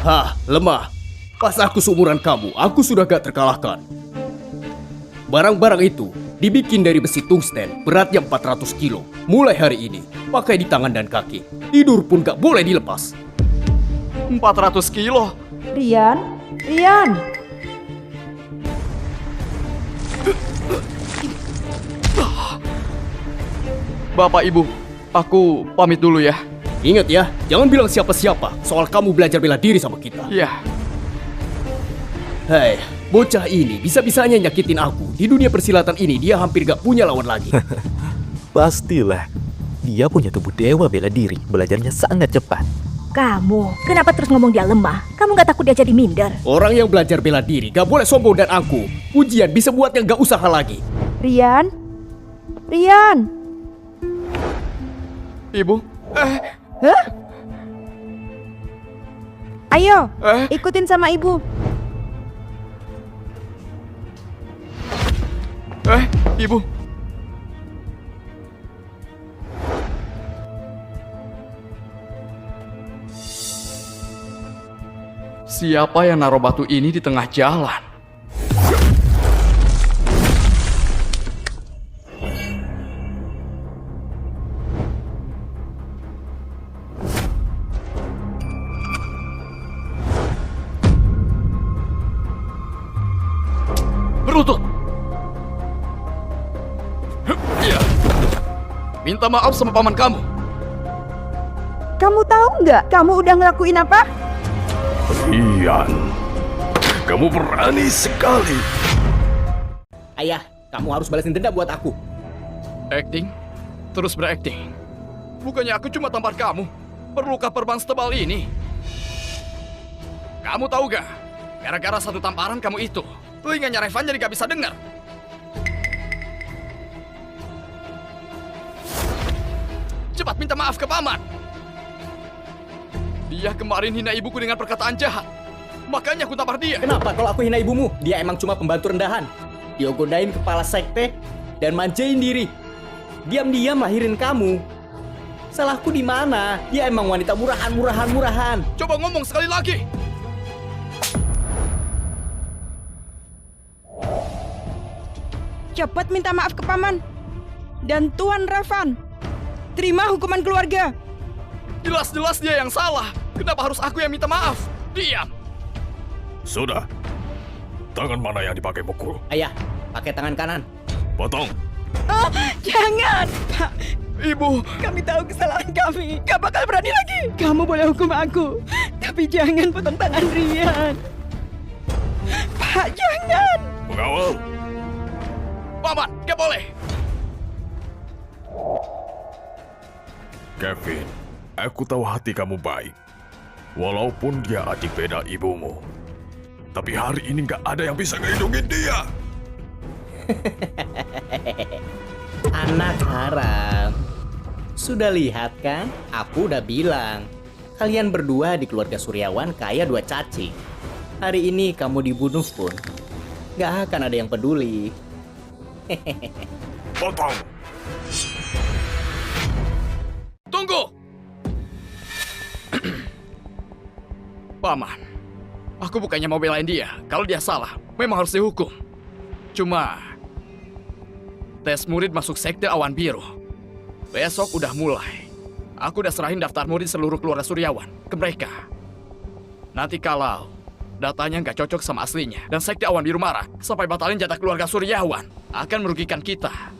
Hah, lemah. Pas aku seumuran kamu, aku sudah gak terkalahkan. Barang-barang itu dibikin dari besi tungsten beratnya 400 kilo. Mulai hari ini, pakai di tangan dan kaki. Tidur pun gak boleh dilepas. 400 kilo? Rian, Rian. Bapak Ibu, aku pamit dulu ya. Ingat ya, jangan bilang siapa-siapa soal kamu belajar bela diri sama kita. Iya. Hei, bocah ini bisa-bisanya nyakitin aku. Di dunia persilatan ini dia hampir gak punya lawan lagi. Pastilah. Dia punya tubuh dewa bela diri. Belajarnya sangat cepat. Kamu, kenapa terus ngomong dia lemah? Kamu gak takut dia jadi minder? Orang yang belajar bela diri gak boleh sombong dan angkuh. Ujian bisa buat yang gak usaha lagi. Rian, Rian. Ibu? Hah? Ayo, Eh? ikutin sama ibu. Ibu? Siapa yang naruh batu ini di tengah jalan? Berlutut! Iya. Minta maaf sama paman kamu. Kamu tahu nggak kamu udah ngelakuin apa? Rian, kamu berani sekali. Ayah, kamu harus balasin dendam buat aku. Acting? Terus berakting. Bukannya aku cuma tampar kamu. Perlukah perban setebal ini? Kamu tahu gak? Gara-gara satu tamparan kamu itu, telinganya Revan jadi gak bisa dengar. Cepat minta maaf ke paman. Dia kemarin hina ibuku dengan perkataan jahat. Makanya aku tampar dia. Kenapa kalau aku hina ibumu? Dia emang cuma pembantu rendahan. Dia godain kepala sekte dan manjain diri. Diam-diam lahirin kamu. Salahku di mana? Dia emang wanita murahan. Coba ngomong sekali lagi. Cepat minta maaf ke paman. Dan Tuan Revan. Terima hukuman keluarga. Jelas-jelas dia yang salah. Kenapa harus aku yang minta maaf? Diam. Sudah. Tangan mana yang dipakai mukul? Ayah, pakai tangan kanan. Potong. Oh, jangan. Pak, Ibu, kami tahu kesalahan kami. Gak bakal berani lagi. Kamu boleh hukum aku. Tapi jangan potong tangan Rian. Pak, jangan. Mengawal. paman, gak boleh. Kevin, aku tahu hati kamu baik. Walaupun dia adik beda ibumu. Tapi hari ini nggak ada yang bisa ngelindungin dia. Anak haram. Sudah lihat kan? Aku udah bilang. Kalian berdua di keluarga Suryawan kayak dua cacing. Hari ini kamu dibunuh pun nggak akan ada yang peduli. Potong. Tunggu! Paman, aku bukannya mau belain dia. Kalau dia salah, memang harus dihukum. Cuma, tes murid masuk sekte Awan Biru. Besok udah mulai. Aku udah serahin daftar murid seluruh keluarga Suryawan ke mereka. Nanti kalau datanya nggak cocok sama aslinya dan sekte Awan Biru marah sampai batalin jatah keluarga Suryawan, akan merugikan kita.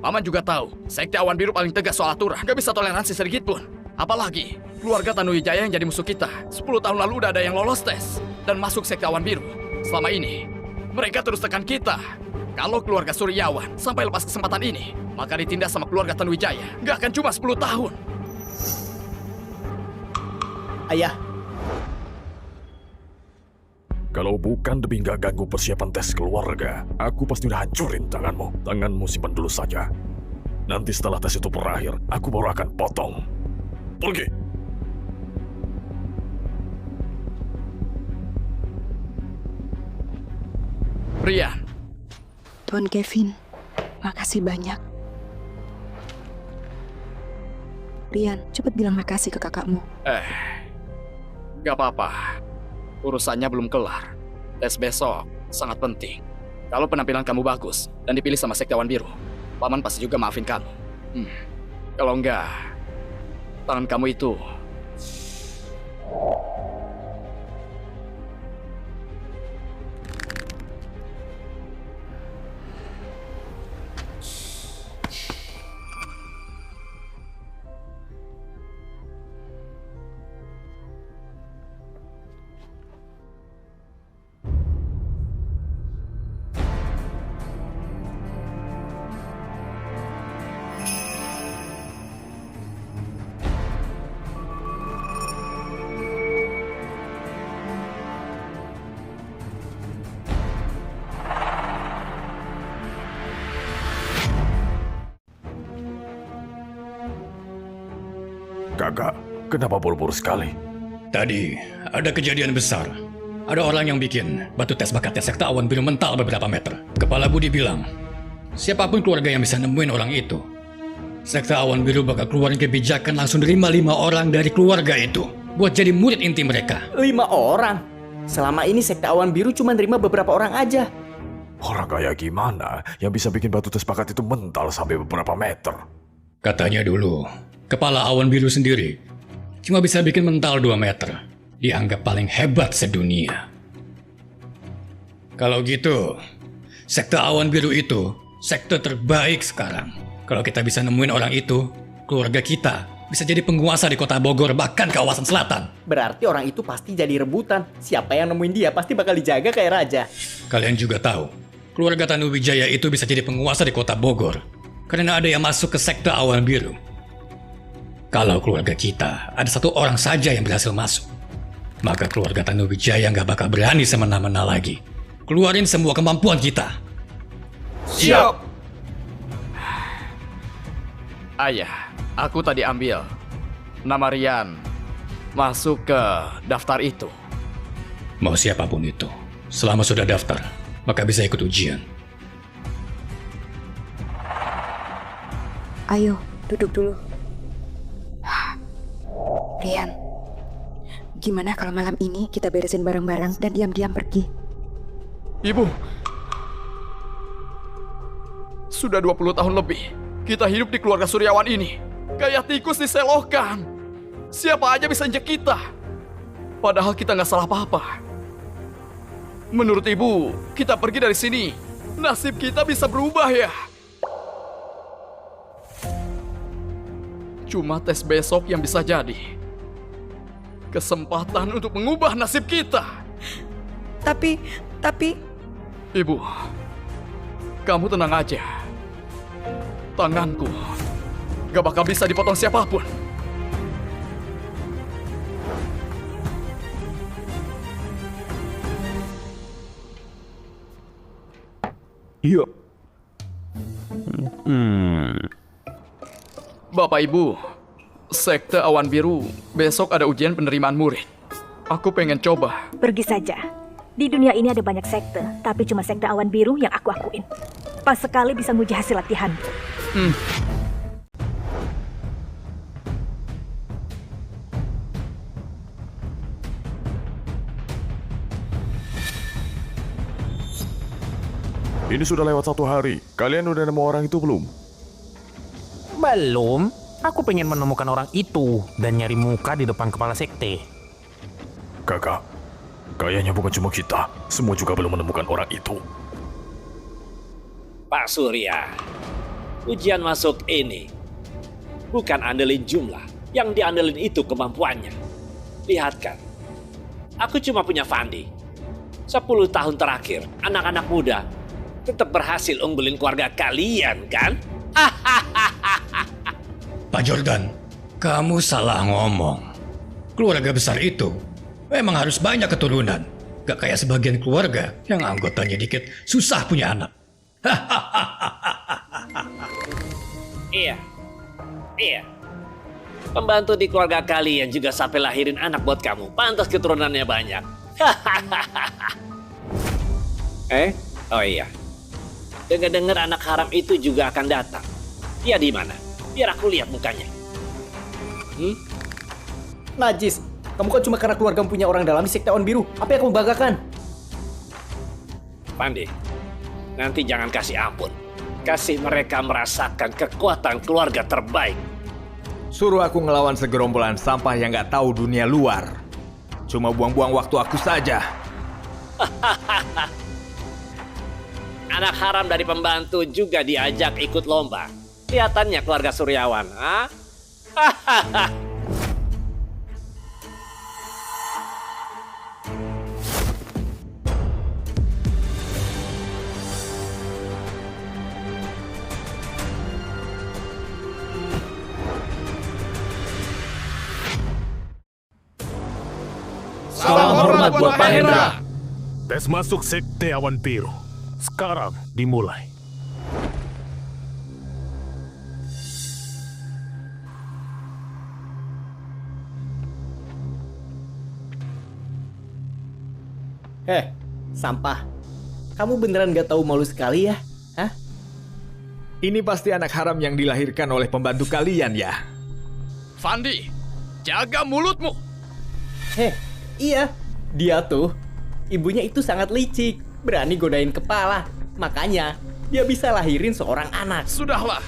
Paman juga tahu, sekte Awan Biru paling tegas soal aturan. Nggak bisa toleransi sedikit pun. Apalagi, keluarga Tanuwijaya yang jadi musuh kita. 10 tahun lalu udah ada yang lolos tes dan masuk sekte Awan Biru. Selama ini, mereka terus tekan kita. Kalau keluarga Suryawan sampai lepas kesempatan ini, maka ditindas sama keluarga Tanuwijaya. Nggak akan cuma 10 tahun. Ayah, Kalau bukan demi nggak ganggu persiapan tes keluarga, aku pasti udah hancurin tanganmu. Tanganmu simpan dulu saja. Nanti setelah tes itu berakhir, aku baru akan potong. Pergi. Rian. Tuan Kevin, makasih banyak. Rian, cepat bilang makasih ke kakakmu. Gak apa-apa. Urusannya belum kelar. Tes besok sangat penting. Kalau penampilan kamu bagus dan dipilih sama Sekte Awan Biru, Paman pasti juga maafin kamu. Kalau enggak, tangan kamu itu... Kakak, kenapa buru-buru sekali? Tadi ada kejadian besar. Ada orang yang bikin batu tes bakatnya Sekte Awan Biru mental beberapa meter. Kepala Budi bilang, siapapun keluarga yang bisa nemuin orang itu, Sekte Awan Biru bakal keluarin kebijakan langsung nerima 5 orang dari keluarga itu buat jadi murid inti mereka. 5 orang? Selama ini Sekte Awan Biru cuma nerima beberapa orang aja. Orang kayak gimana yang bisa bikin batu tes bakat itu mental sampai beberapa meter? Katanya dulu, kepala Awan Biru sendiri cuma bisa bikin mental 2 meter. Dianggap paling hebat sedunia. Kalau gitu, Sekte Awan Biru itu sekte terbaik sekarang. Kalau kita bisa nemuin orang itu, keluarga kita bisa jadi penguasa di kota Bogor, bahkan kawasan selatan. Berarti orang itu pasti jadi rebutan. Siapa yang nemuin dia pasti bakal dijaga kayak raja. Kalian juga tahu, keluarga Tanuwijaya itu bisa jadi penguasa di kota Bogor karena ada yang masuk ke Sekte Awan Biru. Kalau keluarga kita ada 1 orang saja yang berhasil masuk, maka keluarga Tanuwijaya nggak bakal berani semena-mena lagi. Keluarin semua kemampuan kita. Siap! Ayah, aku tadi ambil nama Rian masuk ke daftar itu. Mau siapapun itu, selama sudah daftar, maka bisa ikut ujian. Ayo, duduk dulu. Rian, gimana kalau malam ini kita beresin barang-barang dan diam-diam pergi? Ibu, sudah 20 tahun lebih kita hidup di keluarga Suryawan ini. Kayak tikus diselokan. Siapa aja bisa injek kita. Padahal kita nggak salah apa-apa. Menurut ibu, kita pergi dari sini, nasib kita bisa berubah ya. Cuma tes besok yang bisa jadi kesempatan untuk mengubah nasib kita. Tapi... Ibu, kamu tenang aja. Tanganku gak bakal bisa dipotong siapapun. Iya. Bapak Ibu, Sekte Awan Biru besok ada ujian penerimaan murid. Aku pengen coba. Pergi saja. Di dunia ini ada banyak sekte, tapi cuma Sekte Awan Biru yang aku akuin. Pas sekali bisa nguji hasil latihan. Ini sudah lewat 1 hari. Kalian udah nemu orang itu belum? Belum. Aku pengen menemukan orang itu dan nyari muka di depan kepala sekte. Kakak, kayaknya bukan cuma kita. Semua juga belum menemukan orang itu. Pak Surya, ujian masuk ini bukan andelin jumlah, yang diandelin itu kemampuannya. Lihat kan, aku cuma punya Fandi. 10 tahun terakhir, anak-anak muda tetap berhasil unggulin keluarga kalian, kan? Pak Jordan, kamu salah ngomong. Keluarga besar itu memang harus banyak keturunan. Gak kayak sebagian keluarga yang anggotanya dikit, susah punya anak. Iya. Pembantu di keluarga kalian juga sampai lahirin anak buat kamu. Pantas keturunannya banyak. Oh iya, dengar-dengar anak haram itu juga akan datang. Dia di mana? Biar aku lihat mukanya. Najis, kamu kan cuma karena keluarga punya orang dalam di sekte awan biru. Apa yang kamu banggakan? Pandi, nanti jangan kasih ampun. Kasih mereka merasakan kekuatan keluarga terbaik. Suruh aku ngelawan segerombolan sampah yang nggak tahu dunia luar. Cuma buang-buang waktu aku saja. Anak haram dari pembantu juga diajak ikut lomba. Kelihatannya keluarga Suryawan, ha? Salam hormat buat Pak Hendra. Tes masuk Sekte Awan Biru. Sekarang dimulai. Sampah. Kamu beneran gak tahu malu sekali ya? Hah? Ini pasti anak haram yang dilahirkan oleh pembantu kalian ya. Fandi, jaga mulutmu. Iya. Dia tuh, ibunya itu sangat licik. Berani godain kepala. Makanya, dia bisa lahirin seorang anak. Sudahlah.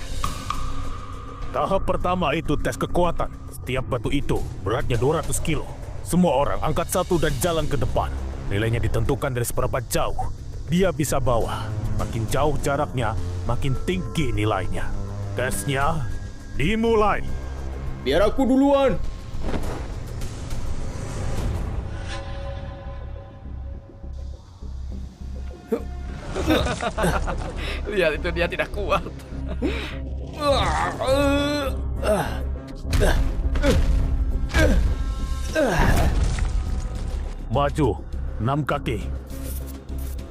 Tahap pertama itu tes kekuatan. Setiap batu itu beratnya 200 kilo. Semua orang angkat satu dan jalan ke depan. Nilainya ditentukan dari seberapa jauh dia bisa bawa. Makin jauh jaraknya, makin tinggi nilainya. Tesnya dimulai. Biar aku duluan. Lihat itu, dia tidak kuat. Maju, 6 kaki.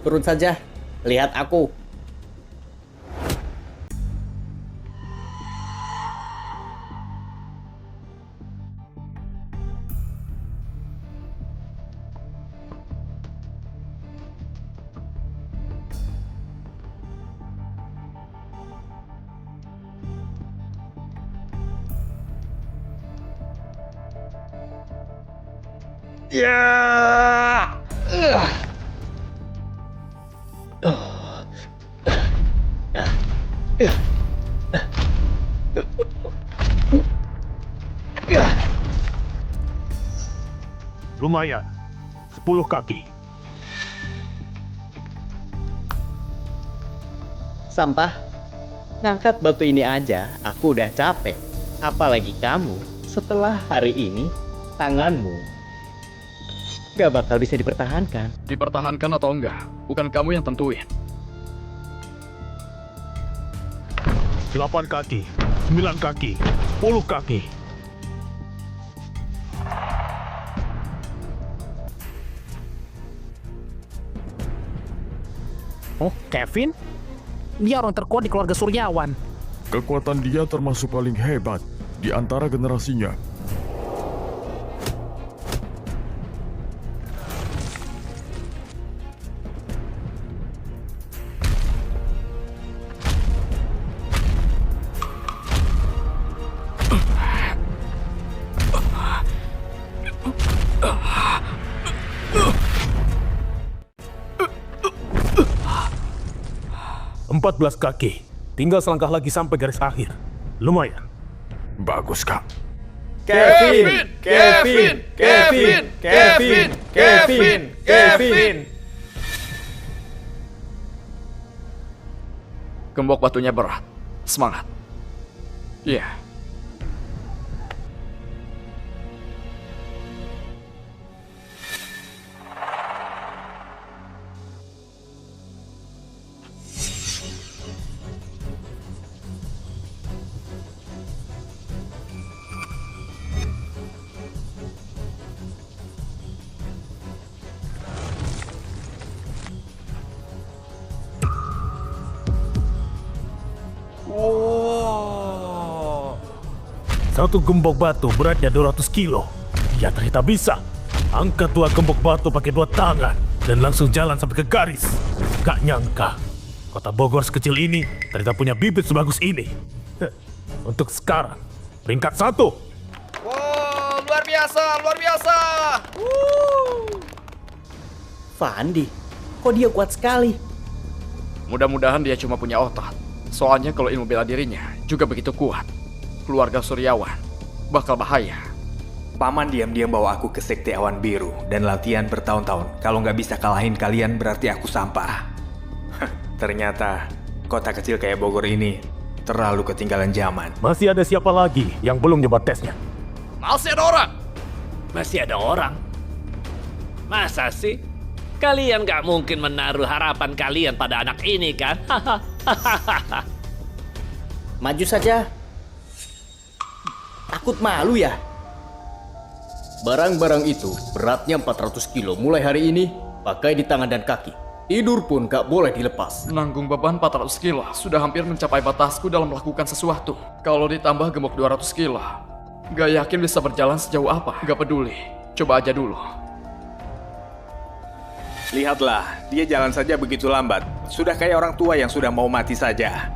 Turun saja. Lihat aku. Lumayan, 10 kaki. Sampah. Ngangkat batu ini aja, aku udah capek. Apalagi kamu, setelah hari ini, tanganmu gak bakal bisa dipertahankan. Dipertahankan atau enggak, bukan kamu yang tentuin. 8 kaki, 9 kaki, 10 kaki. Oh, Kevin? Dia orang terkuat di keluarga Suryawan. Kekuatan dia termasuk paling hebat di antara generasinya. Empat 14 kaki. Tinggal selangkah lagi sampai garis akhir. Lumayan. Bagus, Kak. Kevin! Kevin! Kevin! Kevin! Kevin! Kevin! Gembok batunya berat. Semangat. Iya. Satu gembok batu beratnya 200 kilo. Dia ternyata bisa angkat 2 gembok batu pakai 2 tangan. dan langsung jalan sampai ke garis. Gak nyangka, kota Bogor sekecil ini ternyata punya bibit sebagus ini. Untuk sekarang, peringkat 1. Wow, luar biasa, luar biasa. Fandi, kok dia kuat sekali? Mudah-mudahan dia cuma punya otot. Soalnya kalau ilmu bela dirinya juga begitu kuat. Keluarga Suryawan bakal bahaya. Paman diam-diam bawa aku ke Sekte Awan Biru dan latihan bertahun-tahun. Kalau nggak bisa kalahin kalian berarti aku sampah. Ternyata kota kecil kayak Bogor ini terlalu ketinggalan zaman. Masih ada siapa lagi yang belum nyoba tesnya? Masih ada orang. Masih ada orang? Masa sih? Kalian gak mungkin menaruh harapan kalian pada anak ini kan? Maju saja. Takut malu ya? Barang-barang itu beratnya 400 kilo mulai hari ini, pakai di tangan dan kaki. Tidur pun gak boleh dilepas. Nanggung beban 400 kilo sudah hampir mencapai batasku dalam melakukan sesuatu. Kalau ditambah gemuk 200 kilo, gak yakin bisa berjalan sejauh apa. Gak peduli, coba aja dulu. Lihatlah, dia jalan saja begitu lambat. Sudah kayak orang tua yang sudah mau mati saja.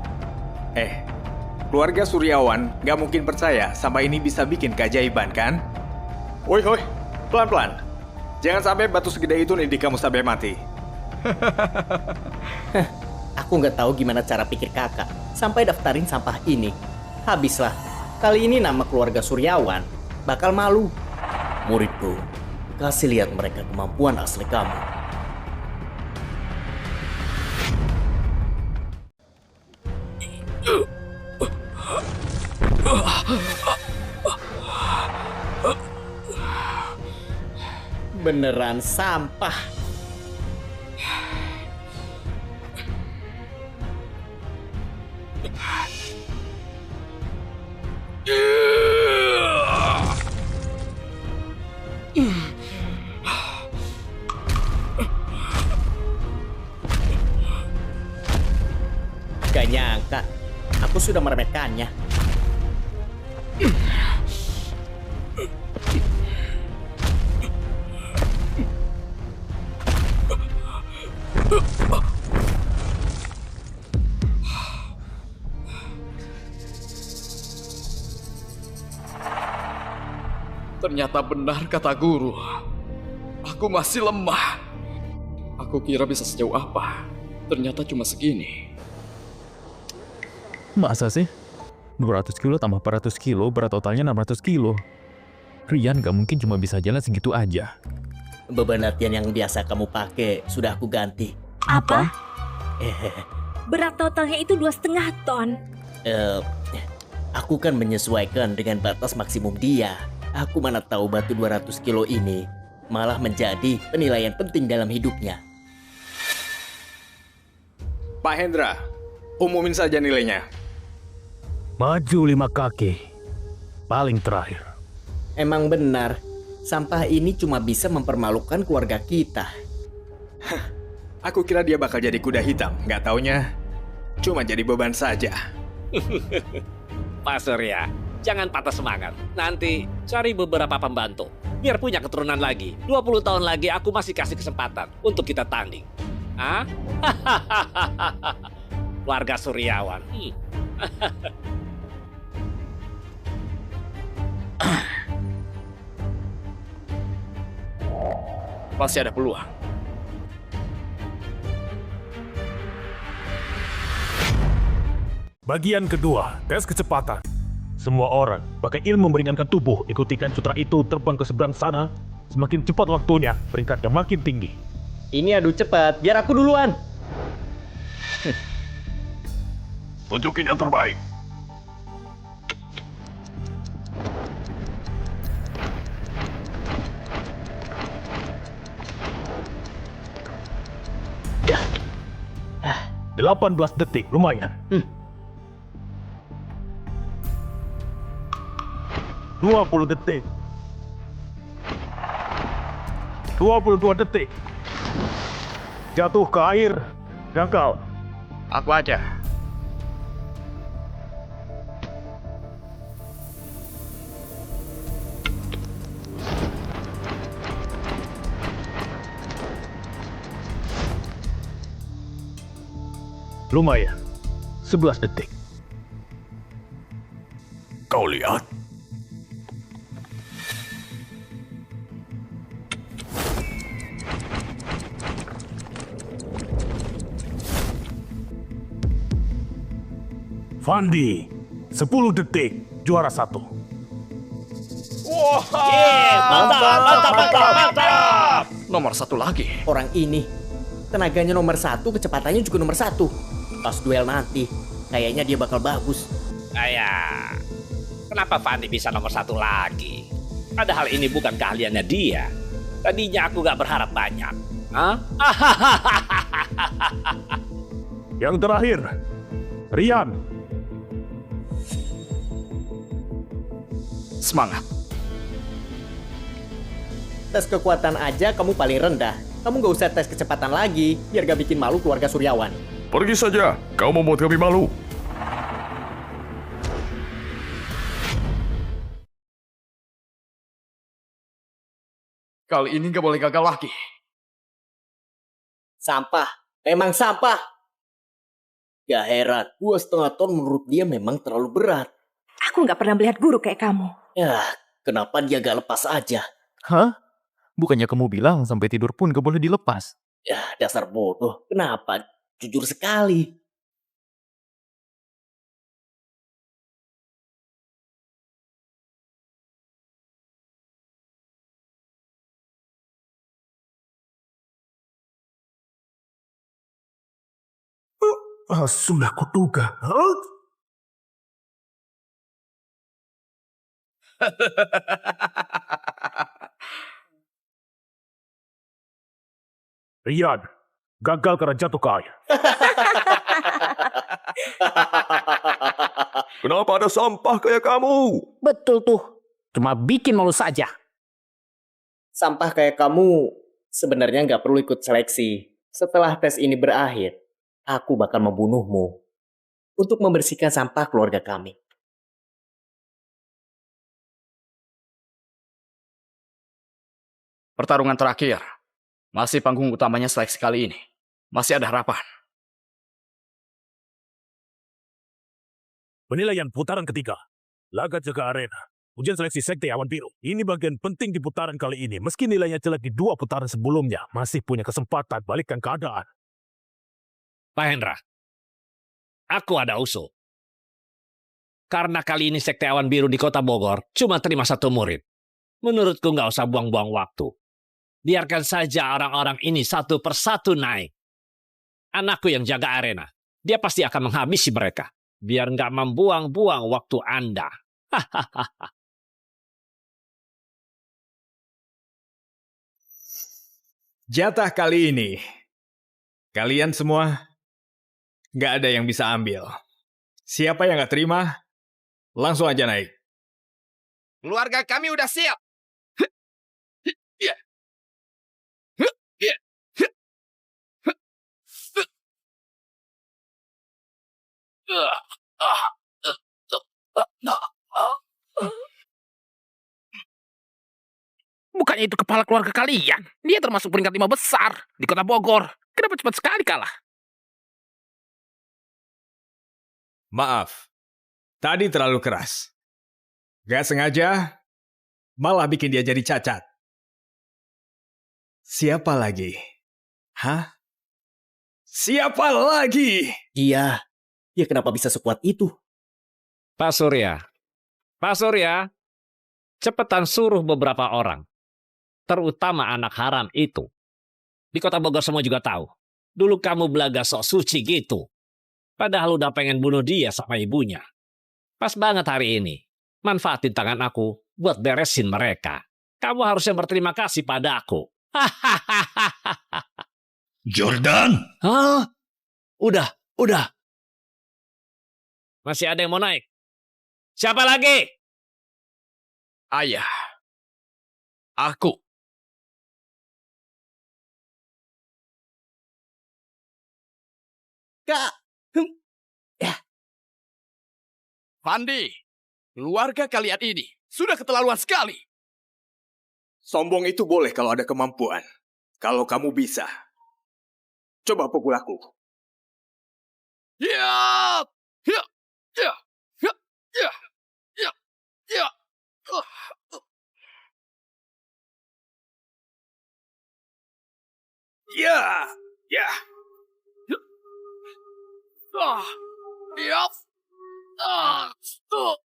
Keluarga Suryawan gak mungkin percaya sama ini bisa bikin keajaiban kan? Woi, pelan-pelan. Jangan sampai batu segede itu nih kamu sampai mati. Aku nggak tahu gimana cara pikir kakak sampai daftarin sampah ini. Habislah. Kali ini nama keluarga Suryawan bakal malu. Muridku, kasih lihat mereka kemampuan asli kamu. Beneran sampah. Gak nyangka, aku sudah meremehkannya. Ternyata benar kata guru. Aku masih lemah. Aku kira bisa sejauh apa. Ternyata cuma segini. Masa sih? 200 kilo tambah 400 kilo, berat totalnya 600 kilo. Rian gak mungkin cuma bisa jalan segitu aja. Beban latihan yang biasa kamu pakai sudah aku ganti. Apa? Berat totalnya itu 2,5 ton. Aku kan menyesuaikan dengan batas maksimum dia. Aku mana tahu batu 200 kilo ini malah menjadi penilaian penting dalam hidupnya. Pak Hendra, umumin saja nilainya. Maju 5 kaki. Paling terakhir. Emang benar, sampah ini cuma bisa mempermalukan keluarga kita. Aku kira dia bakal jadi kuda hitam, nggak taunya cuma jadi beban saja. Pak Surya, jangan patah semangat. Nanti cari beberapa pembantu. Biar punya keturunan lagi. 20 tahun lagi aku masih kasih kesempatan untuk kita tanding. Hah? Warga Suryawan. Masih ada peluang. Bagian kedua, tes kecepatan. Semua orang pakai ilmu meringankan tubuh, ikutikan sutra itu terbang ke seberang sana. Semakin cepat waktunya, peringkatnya makin tinggi. Ini adu cepat, biar aku duluan. Tunjukin yang terbaik. Ya. 18 detik, lumayan. 20 detik. 22 detik. Jatuh ke air. Gagal. Aku aja. Lumayan. 11 detik. Kau lihat? Fandi, 10 detik, juara 1. Mantap. Nomor 1 lagi. Orang ini, tenaganya nomor 1, kecepatannya juga nomor 1. Pas duel nanti, kayaknya dia bakal bagus. Ayah, kenapa Fandi bisa nomor 1 lagi? Padahal ini bukan keahliannya dia. Tadinya aku gak berharap banyak. Hah? Yang terakhir, Rian. Semangat. Tes kekuatan aja kamu paling rendah. Kamu gak usah tes kecepatan lagi, biar gak bikin malu keluarga Suryawan. Pergi saja, kau membuat kami malu. Kali ini gak boleh gagal lagi. Sampah, memang sampah. Gak heran, 2,5 ton menurut dia memang terlalu berat. Aku nggak pernah melihat guru kayak kamu. Ya, kenapa dia gak lepas aja? Hah? Bukannya kamu bilang sampai tidur pun gak boleh dilepas? Ya, dasar bodoh. Kenapa? Jujur sekali. Sudah kuduga. Rian, gagal karena jatuh ke air. Kenapa ada sampah kayak kamu? Betul tuh. Cuma bikin malu saja. Sampah kayak kamu sebenarnya nggak perlu ikut seleksi. Setelah tes ini berakhir, aku bakal membunuhmu untuk membersihkan sampah keluarga kami. Pertarungan terakhir. Masih panggung utamanya seleksi kali ini. Masih ada harapan. Penilaian putaran ketiga. Laga jaga arena. Ujian seleksi Sekte Awan Biru. Ini bagian penting di putaran kali ini. Meski nilainya jelek di 2 putaran sebelumnya, masih punya kesempatan balikkan keadaan. Pak Hendra, aku ada usul. Karena kali ini Sekte Awan Biru di Kota Bogor cuma terima 1 murid. Menurutku nggak usah buang-buang waktu. Biarkan saja orang-orang ini satu persatu naik. Anakku yang jaga arena. Dia pasti akan menghabisi mereka. Biar nggak membuang-buang waktu Anda. Jatah kali ini, kalian semua nggak ada yang bisa ambil. Siapa yang nggak terima, langsung aja naik. Keluarga kami udah siap. Bukannya itu kepala keluarga kalian? Dia termasuk peringkat 5 besar di Kota Bogor. Kenapa cepat sekali kalah? Maaf, tadi terlalu keras. Gak sengaja, malah bikin dia jadi cacat. Siapa lagi? Hah? Siapa lagi? Dia kenapa bisa sekuat itu? Pak Surya, cepetan suruh beberapa orang, terutama anak haram itu. Di Kota Bogor semua juga tahu. Dulu kamu belaga sok suci gitu. Padahal udah pengen bunuh dia sama ibunya. Pas banget hari ini. Manfaatin tangan aku buat beresin mereka. Kamu harusnya berterima kasih pada aku. Jordan? Hah? Udah. Masih ada yang mau naik? Siapa lagi? Ayah. Aku. Kak. Fandi, keluarga kalian ini sudah keterlaluan sekali. Sombong itu boleh kalau ada kemampuan. Kalau kamu bisa. Coba pukul aku. Ya! Ya! Ya! Ya! Ya! Ya! Ya! Ya, ya. Ah! Ya! Ah! Ah!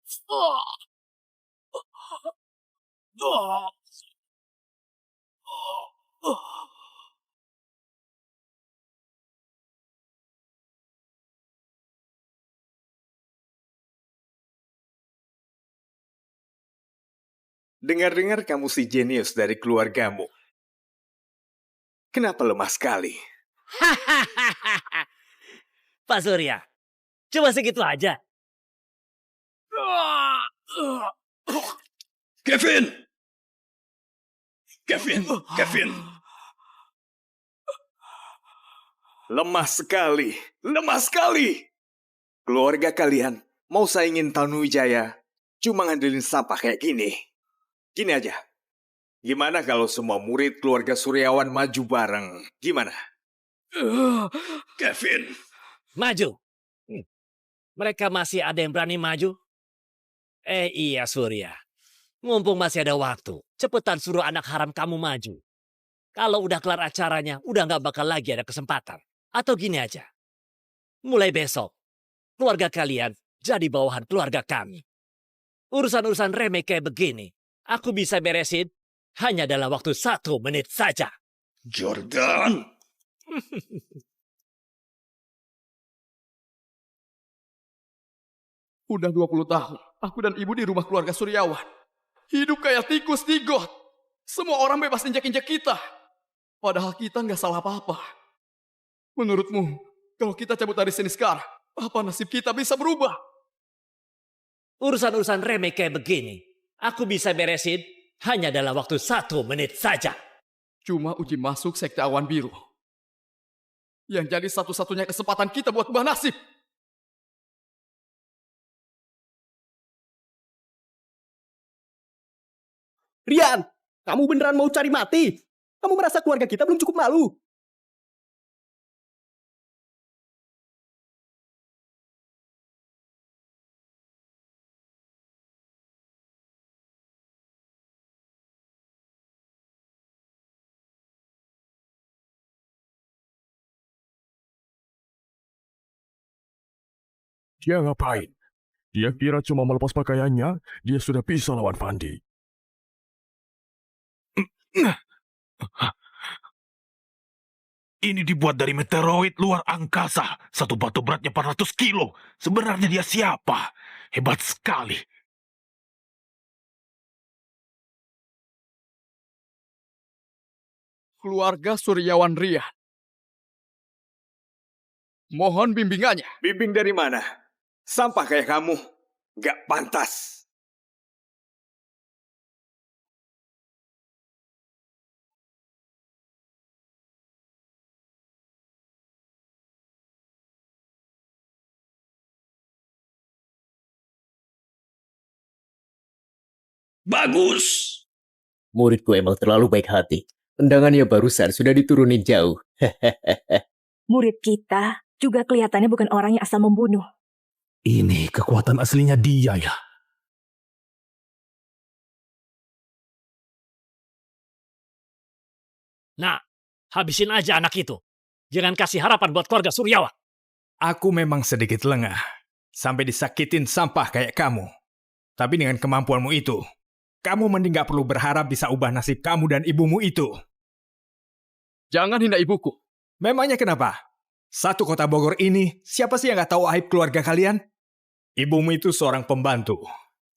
Ah! Ah! Dengar-dengar kamu si jenius dari keluargamu. Kenapa lemah sekali? Pak Surya, cuma segitu aja. Kevin! Kevin! Kevin! Lemah sekali, lemah sekali. Keluarga kalian mau saingin Tanuwijaya, cuma ngandelin sampah kayak gini. Gini aja, gimana kalau semua murid keluarga Suryawan maju bareng? Gimana? Kevin! Maju. Mereka masih ada yang berani maju? Iya Surya. Mumpung masih ada waktu, cepetan suruh anak haram kamu maju. Kalau udah kelar acaranya, udah nggak bakal lagi ada kesempatan. Atau gini aja. Mulai besok, keluarga kalian jadi bawahan keluarga kami. Urusan-urusan remeh kayak begini, aku bisa beresin hanya dalam waktu 1 menit saja. Jordan! Udah 20 tahun, aku dan ibu di rumah keluarga Suryawan. Hidup kayak tikus di got. Semua orang bebas injak-injak kita. Padahal kita nggak salah apa-apa. Menurutmu, kalau kita cabut dari sini sekarang, apa nasib kita bisa berubah? Urusan-urusan remeh kayak begini, aku bisa beresin hanya dalam waktu 1 menit saja. Cuma uji masuk sekte awan biru. Yang jadi satu-satunya kesempatan kita buat ubah nasib. Rian, kamu beneran mau cari mati? Kamu merasa keluarga kita belum cukup malu? Dia ngapain? Dia kira cuma melepas pakaiannya, dia sudah bisa lawan Fandi. Ini dibuat dari meteoroid luar angkasa. Satu batu beratnya 400 kilo. Sebenarnya dia siapa? Hebat sekali. Keluarga Suryawan Rian. Mohon bimbingannya. Bimbing dari mana? Sampah kayak kamu. Gak pantas. Bagus! Muridku emang terlalu baik hati. Tendangannya barusan sudah diturunin jauh. Murid kita juga kelihatannya bukan orang yang asal membunuh. Ini kekuatan aslinya dia ya. Nah, habisin aja anak itu. Jangan kasih harapan buat keluarga Suryawan. Aku memang sedikit lengah. Sampai disakitin sampah kayak kamu. Tapi dengan kemampuanmu itu, kamu mending gak perlu berharap bisa ubah nasib kamu dan ibumu itu. Jangan hina ibuku. Memangnya kenapa? Satu kota Bogor ini, siapa sih yang gak tahu aib keluarga kalian? Ibumu itu seorang pembantu.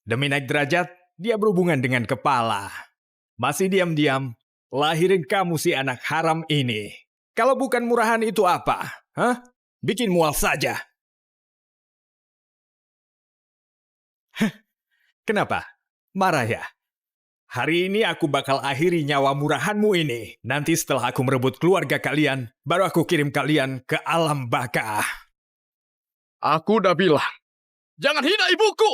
Demi naik derajat, dia berhubungan dengan kepala. Masih diam-diam, lahirin kamu si anak haram ini. Kalau bukan murahan itu apa? Hah? Bikin mual saja. Kenapa? Marah ya? Hari ini aku bakal akhiri nyawa murahanmu ini. Nanti setelah aku merebut keluarga kalian, baru aku kirim kalian ke alam baka. Aku udah bilang, jangan hina ibuku!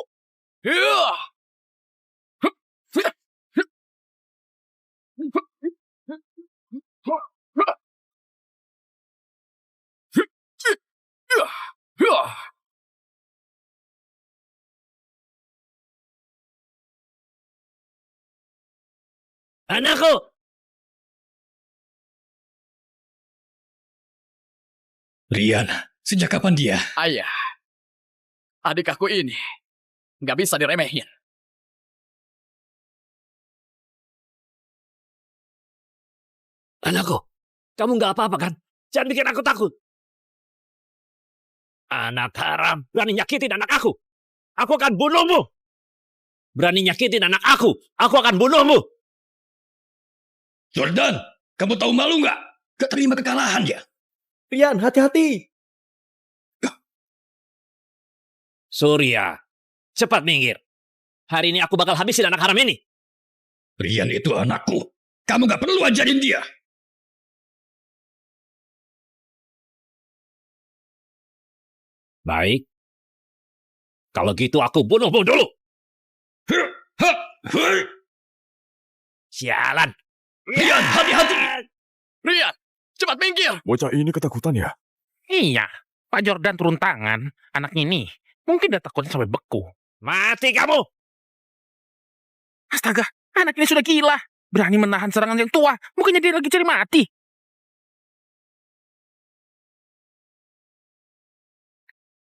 Anakku! Rian, sejak kapan dia? Ayah, adik aku ini nggak bisa diremehin. Anakku, kamu nggak apa-apa kan? Jangan bikin aku takut. Anak haram, berani nyakitin anak aku. Aku akan bunuhmu. Berani nyakitin anak aku akan bunuhmu. Jordan, kamu tahu malu nggak? Gak terima kekalahan ya? Rian, hati-hati. Surya, cepat minggir. Hari ini aku bakal habisin anak haram ini. Rian itu anakku. Kamu gak perlu ajarin dia. Baik. Kalau gitu aku bunuhmu dulu. Sialan. Rian, hati-hati. Rian, cepat minggir. Bocah ini ketakutan ya? Iya, Pak Jordan turun tangan. Anak ini mungkin udah takutnya sampai beku. Mati kamu. Astaga, anak ini sudah gila. Berani menahan serangan yang tua. Mungkinnya dia lagi cari mati.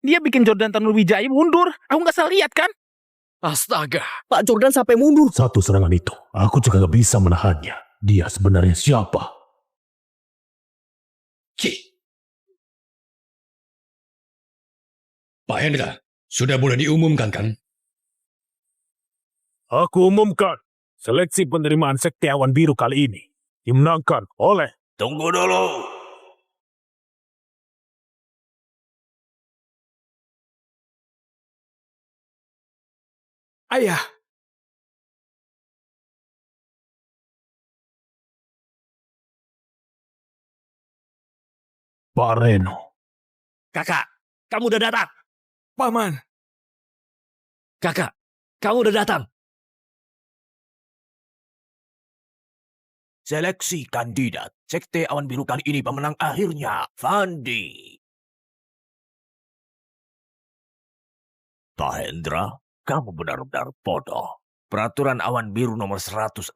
Dia bikin Jordan Tanuwijaya mundur. Aku nggak salah lihat kan? Astaga. Pak Jordan sampai mundur. Satu serangan itu, aku juga gak bisa menahannya. Dia sebenarnya siapa? Pak Hendra, sudah boleh diumumkan kan? Aku umumkan, seleksi penerimaan Sekte Awan Biru kali ini dimenangkan oleh... Tunggu dulu. Ayah, Pak Reno. Kakak, kamu udah datang. Paman. Kakak, kamu udah datang. Seleksi kandidat Sekte Awan Biru kali ini pemenang akhirnya Fandi. Pak Hendra, kamu benar-benar bodoh. Peraturan Awan Biru nomor 106.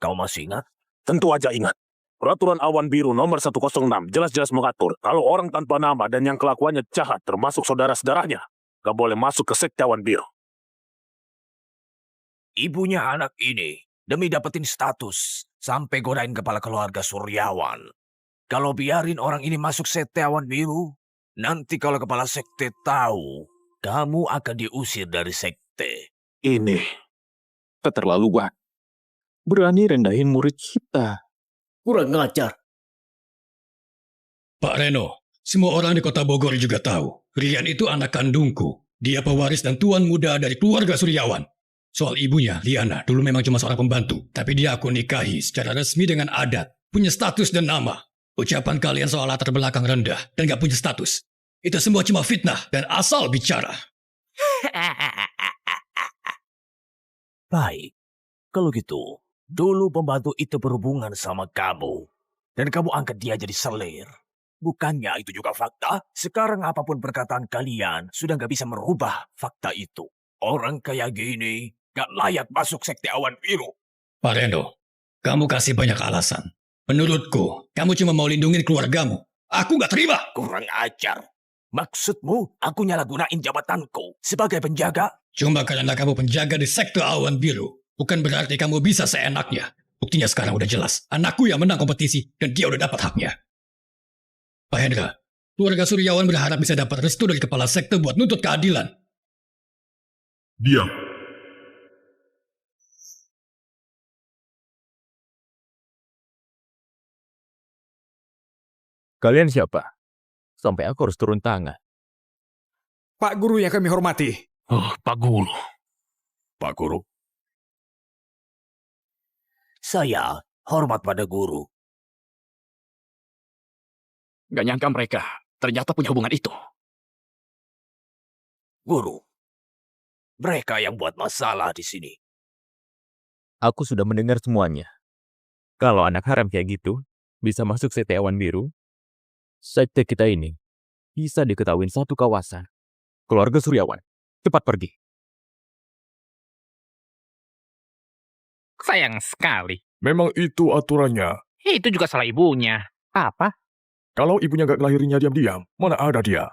Kau masih ingat? Tentu aja ingat. Peraturan Awan Biru nomor 106 jelas-jelas mengatur kalau orang tanpa nama dan yang kelakuannya jahat termasuk saudara-saudaranya gak boleh masuk ke Sekte Awan Biru. Ibunya anak ini demi dapetin status sampai godain kepala keluarga Suryawan. Kalau biarin orang ini masuk Sekte Awan Biru, nanti kalau kepala sekte tahu, kamu akan diusir dari sekte. Ini keterlaluan. Berani rendahin murid kita. Kurang ngajar. Pak Reno, semua orang di kota Bogor juga tahu. Rian itu anak kandungku. Dia pewaris dan tuan muda dari keluarga Suryawan. Soal ibunya, Liana, dulu memang cuma seorang pembantu. Tapi dia aku nikahi secara resmi dengan adat. Punya status dan nama. Ucapan kalian soal latar belakang rendah dan gak punya status. Itu semua cuma fitnah dan asal bicara. Baik, kalau gitu, dulu pembantu itu berhubungan sama kamu. Dan kamu angkat dia jadi selir. Bukannya itu juga fakta? Sekarang apapun perkataan kalian, sudah gak bisa merubah fakta itu. Orang kayak gini, gak layak masuk Sekte Awan Biru. Pak Reno, kamu kasih banyak alasan. Menurutku, kamu cuma mau lindungin keluargamu. Aku gak terima. Kurang ajar. Maksudmu, aku nyalagunain jabatanku sebagai penjaga? Cuma karena kamu penjaga di Sekte Awan Biru, bukan berarti kamu bisa seenaknya. Buktinya sekarang udah jelas. Anakku yang menang kompetisi, dan dia udah dapat haknya. Pak Hendra, keluarga Suryawan berharap bisa dapat restu dari kepala sekte buat nuntut keadilan. Diam. Kalian siapa? Sampai aku harus turun tangan. Pak Guru yang kami hormati. Oh, Pak Guru. Pak Guru. Saya hormat pada guru. Gak nyangka mereka ternyata punya hubungan itu. Guru, mereka yang buat masalah di sini. Aku sudah mendengar semuanya. Kalau anak haram kayak gitu, bisa masuk Sekte Awan Biru, sekte kita ini bisa diketahui satu kawasan. Keluarga Suryawan, cepat pergi. Sayang sekali. Memang itu aturannya. Itu juga salah ibunya. Apa? Kalau ibunya gak ngelahirinya diam-diam, mana ada dia?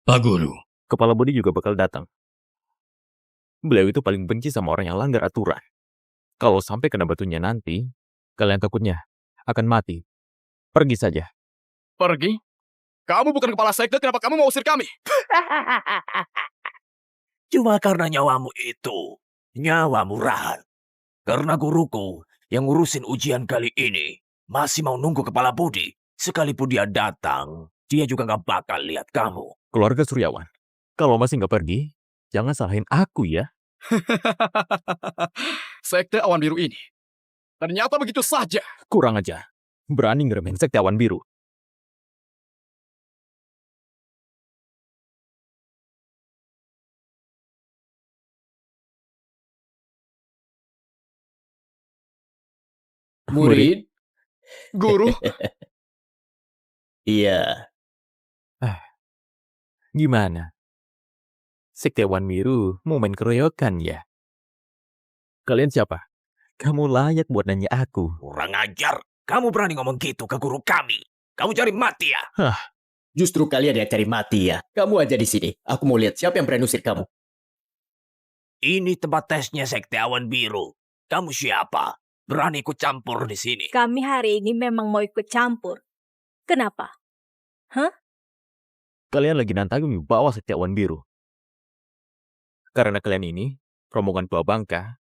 Pak Guru. Kepala Budi juga bakal datang. Beliau itu paling benci sama orang yang langgar aturan. Kalau sampai kena batunya nanti, kalian takutnya akan mati. Pergi saja. Pergi? Kamu bukan kepala sekte, kenapa kamu mau usir kami? Cuma karena nyawamu itu. Nyawa murahan. Karena guruku yang ngurusin ujian kali ini masih mau nunggu kepala Budi. Sekalipun dia datang, dia juga gak bakal lihat kamu. Keluarga Suryawan, kalau masih nggak pergi, jangan salahin aku ya. Sekte Awan Biru ini ternyata begitu saja. Kurang aja. Berani ngeremehin sekte Awan Biru. Murid? Guru? Iya. Gimana? Sekte Awan Biru mau main keroyokan ya? Kalian siapa? Kamu layak buat nanya aku. Kurang ajar. Kamu berani ngomong gitu ke guru kami. Kamu cari mati ya? Justru kalian yang cari mati ya. Kamu aja di sini. Aku mau lihat siapa yang berani usir kamu. Ini tempat tesnya Sekte Awan Biru. Kamu siapa? Berani ikut campur di sini? Kami hari ini memang mau ikut campur. Kenapa? Hah? Kalian lagi nantangin bawa sekte Awan Biru. Karena kalian ini, rombongan Tua Bangka,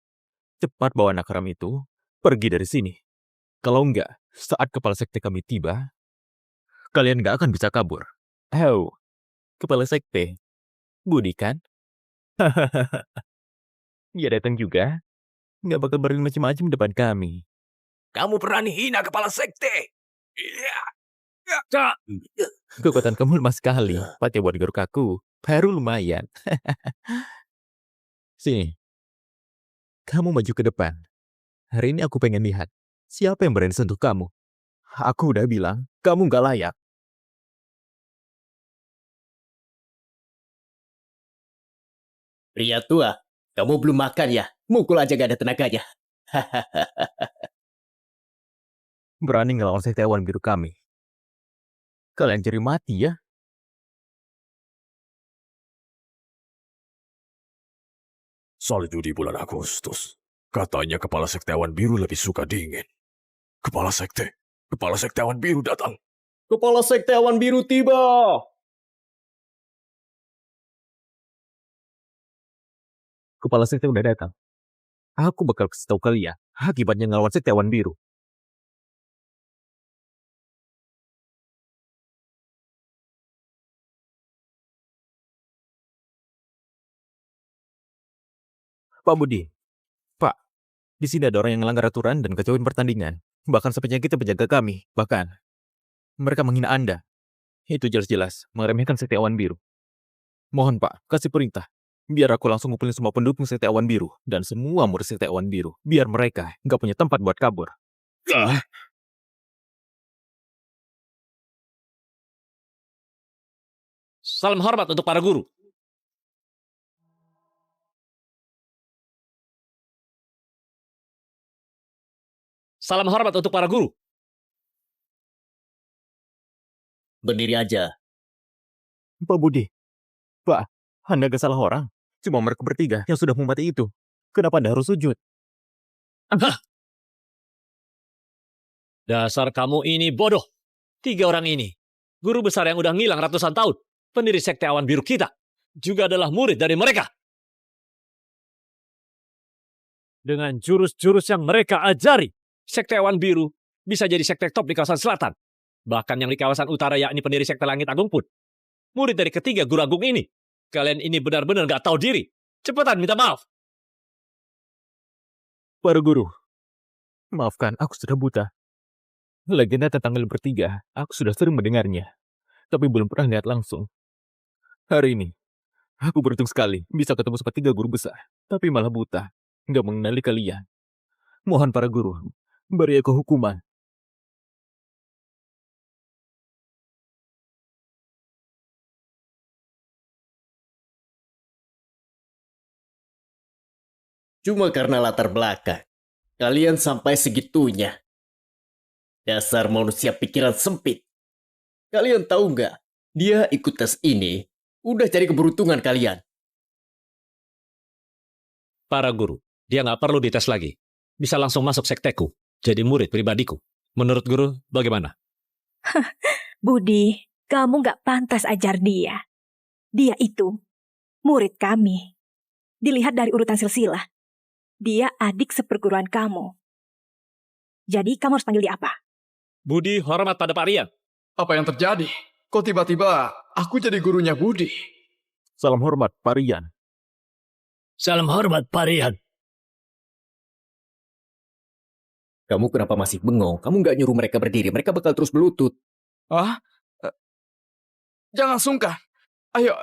cepat bawa anak haram itu pergi dari sini. Kalau enggak, saat kepala sekte kami tiba, kalian enggak akan bisa kabur. Kepala sekte. Budi kan? Dia datang juga. Nggak bakal berani macam-macam depan kami. Kamu berani hina kepala sekte? Iya. Kekuatan kamu lemah sekali. Pakai buat garuk aku, baru lumayan. Sini. Kamu maju ke depan. Hari ini aku pengen lihat siapa yang berani sentuh kamu. Aku udah bilang, kamu nggak layak. Pria tua, kamu belum makan ya? Mukul aja gak ada tenaganya. Berani ngelawan sekte Awan Biru kami. Kalian cari mati ya? Salju di bulan Agustus. Katanya kepala sekte Awan Biru lebih suka dingin. Kepala sekte Awan Biru datang. Kepala sekte Awan Biru tiba. Kepala sekte udah datang. Aku bakal kasih tahu kalian akibatnya ngelawan sekte Awan Biru. Pak Budi, Pak, di sini ada orang yang melanggar aturan dan kacauin pertandingan. Bahkan sampai nyakitin penjaga kami. Bahkan, mereka menghina Anda. Itu jelas-jelas meremehkan sekte Awan Biru. Mohon Pak, kasih perintah. Biar aku langsung ngumpulin semua pendukung sekte Awan Biru dan semua murid sekte Awan Biru. Biar mereka nggak punya tempat buat kabur. Salam hormat untuk para guru. Salam hormat untuk para guru. Berdiri aja. Pak Budi, Pak, Anda gak salah orang. Cuma mereka bertiga yang sudah memati itu. Kenapa Anda harus sujud? Dasar kamu ini bodoh. 3 orang ini, guru besar yang udah ngilang ratusan tahun, pendiri sekte Awan Biru kita, juga adalah murid dari mereka. Dengan jurus-jurus yang mereka ajari, sekte Awan Biru bisa jadi sekte top di kawasan selatan. Bahkan yang di kawasan utara yakni pendiri sekte Langit Agung pun murid dari ketiga guru agung ini. Kalian ini benar-benar gak tahu diri. Cepetan minta maaf. Para guru, maafkan aku sudah buta. Legenda tentang kalian bertiga, aku sudah sering mendengarnya. Tapi belum pernah lihat langsung. Hari ini, aku beruntung sekali bisa ketemu sama 3 guru besar. Tapi malah buta, nggak mengenali kalian. Mohon para guru, beri aku hukuman. Cuma karena latar belakang. Kalian sampai segitunya. Dasar manusia pikiran sempit. Kalian tahu nggak? Dia ikut tes ini. Udah cari keberuntungan kalian. Para guru, dia nggak perlu dites lagi. Bisa langsung masuk sekteku, jadi murid pribadiku. Menurut guru, bagaimana? Budi, kamu nggak pantas ajar dia. Dia itu murid kami. Dilihat dari urutan silsilah, dia adik seperguruan kamu. Jadi kamu harus panggil dia apa? Budi hormat pada Pak Rian. Apa yang terjadi? Kok tiba-tiba aku jadi gurunya Budi? Salam hormat, Pak Rian. Salam hormat, Pak Rian. Kamu kenapa masih bengong? Kamu nggak nyuruh mereka berdiri. Mereka bakal terus berlutut. Hah? Jangan sungkan. Ayo,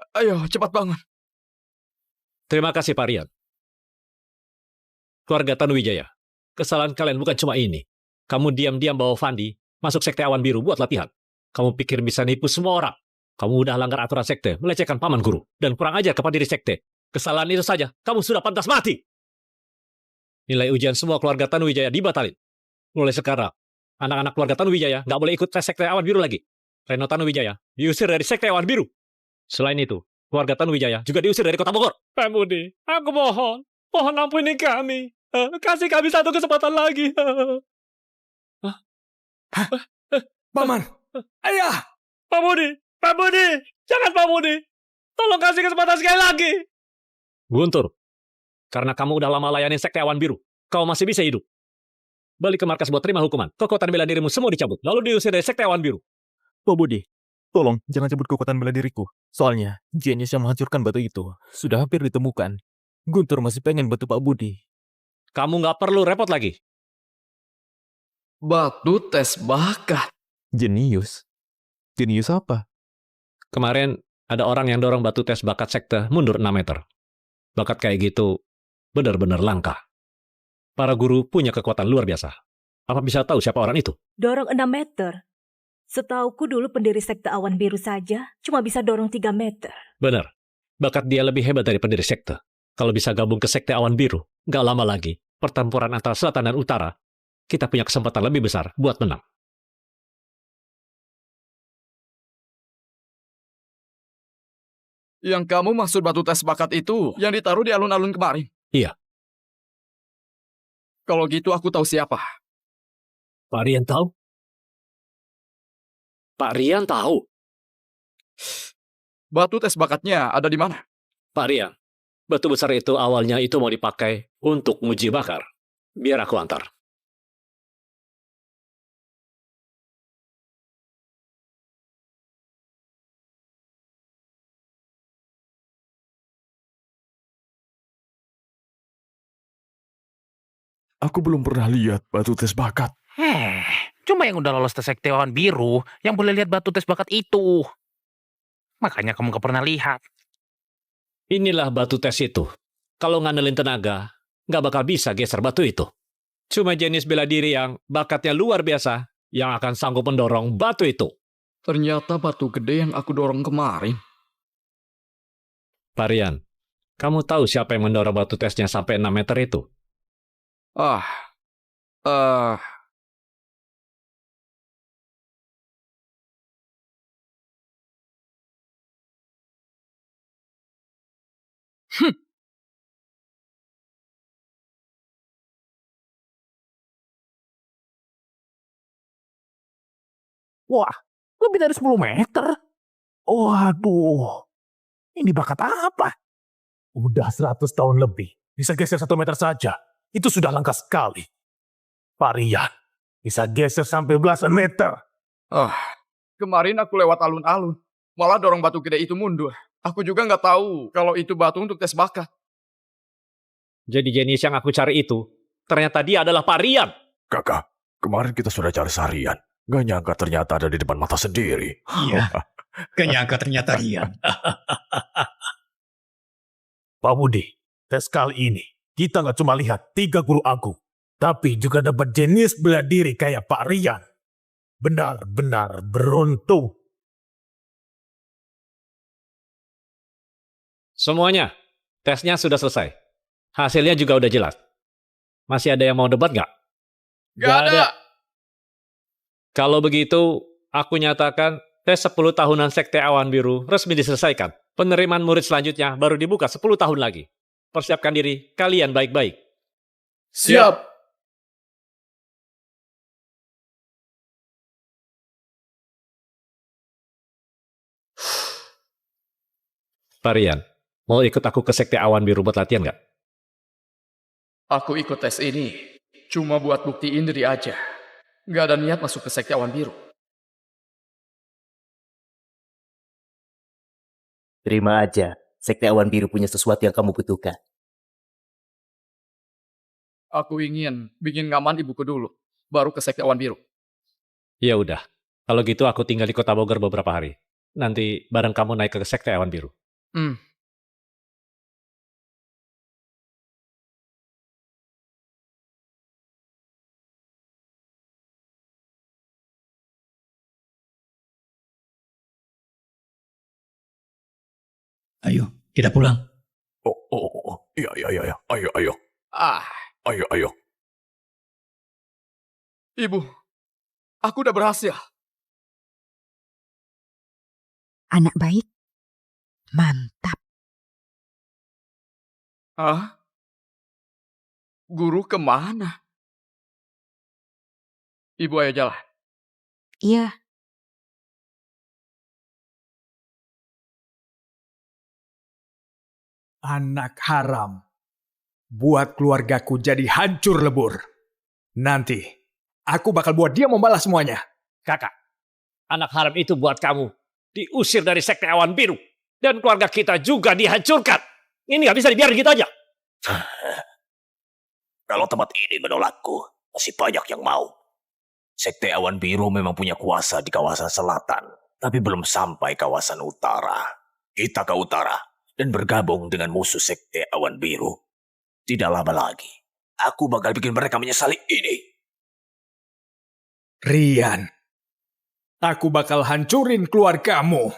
cepat bangun. Terima kasih Pak Rian. Keluarga Tanuwijaya, kesalahan kalian bukan cuma ini. Kamu diam-diam bawa Fandi masuk sekte awan biru buat latihan. Kamu pikir bisa nipu semua orang. Kamu udah langgar aturan sekte, melecehkan paman guru, dan kurang ajar kepada diri sekte. Kesalahan itu saja, kamu sudah pantas mati. Nilai ujian semua keluarga Tanuwijaya dibatalin. Mulai sekarang, anak-anak keluarga Tanuwijaya nggak boleh ikut tes sekte awan biru lagi. Reno Tanuwijaya diusir dari sekte awan biru. Selain itu, keluarga Tanuwijaya juga diusir dari kota Bogor. Pak Budi, aku mohon ampuni kami. Kasih kami satu kesempatan lagi. Paman, ayah! Pak Budi, jangan Pak Budi. Tolong kasih kesempatan sekali lagi. Guntur, karena kamu udah lama layanin sekte awan biru, kau masih bisa hidup. Balik ke markas buat terima hukuman. Kekuatan bela dirimu semua dicabut, lalu diusir dari sekte awan biru. Pak Budi, tolong jangan cabut kekuatan bela diriku. Soalnya, jenius yang menghancurkan batu itu sudah hampir ditemukan. Guntur masih pengen batu Pak Budi. Kamu nggak perlu repot lagi. Batu tes bakat. Jenius? Jenius apa? Kemarin ada orang yang dorong batu tes bakat sekte mundur 6 meter. Bakat kayak gitu benar-benar langka. Para guru punya kekuatan luar biasa. Apa bisa tahu siapa orang itu? Dorong 6 meter. Setauku dulu pendiri sekte awan biru saja cuma bisa dorong 3 meter. Benar. Bakat dia lebih hebat dari pendiri sekte. Kalau bisa gabung ke sekte awan biru, nggak lama lagi, pertempuran antara selatan dan utara, kita punya kesempatan lebih besar buat menang. Yang kamu maksud batu tes bakat itu yang ditaruh di alun-alun kemarin? Iya. Kalau gitu aku tahu siapa. Pak Rian tahu? Pak Rian tahu? Batu tes bakatnya ada di mana? Pak Rian, batu besar itu awalnya itu mau dipakai untuk nguji bakar. Biar aku antar. Aku belum pernah lihat batu tes bakat. Cuma yang udah lolos tes sekte awan biru yang boleh lihat batu tes bakat itu. Makanya kamu gak pernah lihat. Inilah batu tes itu. Kalau ngandelin tenaga, nggak bakal bisa geser batu itu. Cuma jenis bela diri yang bakatnya luar biasa yang akan sanggup mendorong batu itu. Ternyata batu gede yang aku dorong kemarin. Pak Rian, kamu tahu siapa yang mendorong batu tesnya sampai 6 meter itu? Wah, lebih dari 10 meter. Waduh, ini bakat apa? Udah 100 tahun lebih. Bisa geser 1 meter saja. Itu sudah langka sekali. Pak Rian, bisa geser sampai belasan meter. Kemarin aku lewat alun-alun. Malah dorong batu gede itu mundur. Aku juga nggak tahu kalau itu batu untuk tes bakat. Jadi jenis yang aku cari itu, ternyata dia adalah Pak Rian. Kakak, kemarin kita sudah cari seharian. Gak nyangka ternyata ada di depan mata sendiri. Iya, gak nyangka ternyata Rian. Pak Budi, tes kali ini kita nggak cuma lihat 3 guru agung, tapi juga dapat jenis bela diri kayak Pak Rian. Benar-benar beruntung. Semuanya, tesnya sudah selesai. Hasilnya juga udah jelas. Masih ada yang mau debat nggak? Nggak ada. Kalau begitu, aku nyatakan tes 10 tahunan Sekte Awan Biru resmi diselesaikan. Penerimaan murid selanjutnya baru dibuka 10 tahun lagi. Persiapkan diri kalian baik-baik. Siap. Varian, mau ikut aku ke Sekte Awan Biru buat latihan nggak? Aku ikut tes ini cuma buat buktiin diri aja. Nggak ada niat masuk ke Sekte Awan Biru. Terima aja, Sekte Awan Biru punya sesuatu yang kamu butuhkan. Aku ingin bikin ngaman ibuku dulu, baru ke Sekte Awan Biru. Ya udah, kalau gitu aku tinggal di Kota Bogor beberapa hari. Nanti bareng kamu naik ke Sekte Awan Biru. Ayo, kita pulang. Iya. Ayo. Ayo. Ibu, aku udah berhasil. Anak baik. Mantap. Guru kemana? Ibu ayo jalan. Iya. Anak haram. Buat keluargaku jadi hancur lebur. Nanti, aku bakal buat dia membalas semuanya. Kakak, anak haram itu buat kamu diusir dari Sekte Awan Biru. Dan keluarga kita juga dihancurkan. Ini nggak bisa dibiarin gitu aja. Kalau tempat ini menolakku, masih banyak yang mau. Sekte Awan Biru memang punya kuasa di kawasan selatan, tapi belum sampai kawasan utara. Kita ke utara dan bergabung dengan musuh Sekte Awan Biru. Tidak lama lagi, aku bakal bikin mereka menyesali ini. Rian, aku bakal hancurin keluargamu.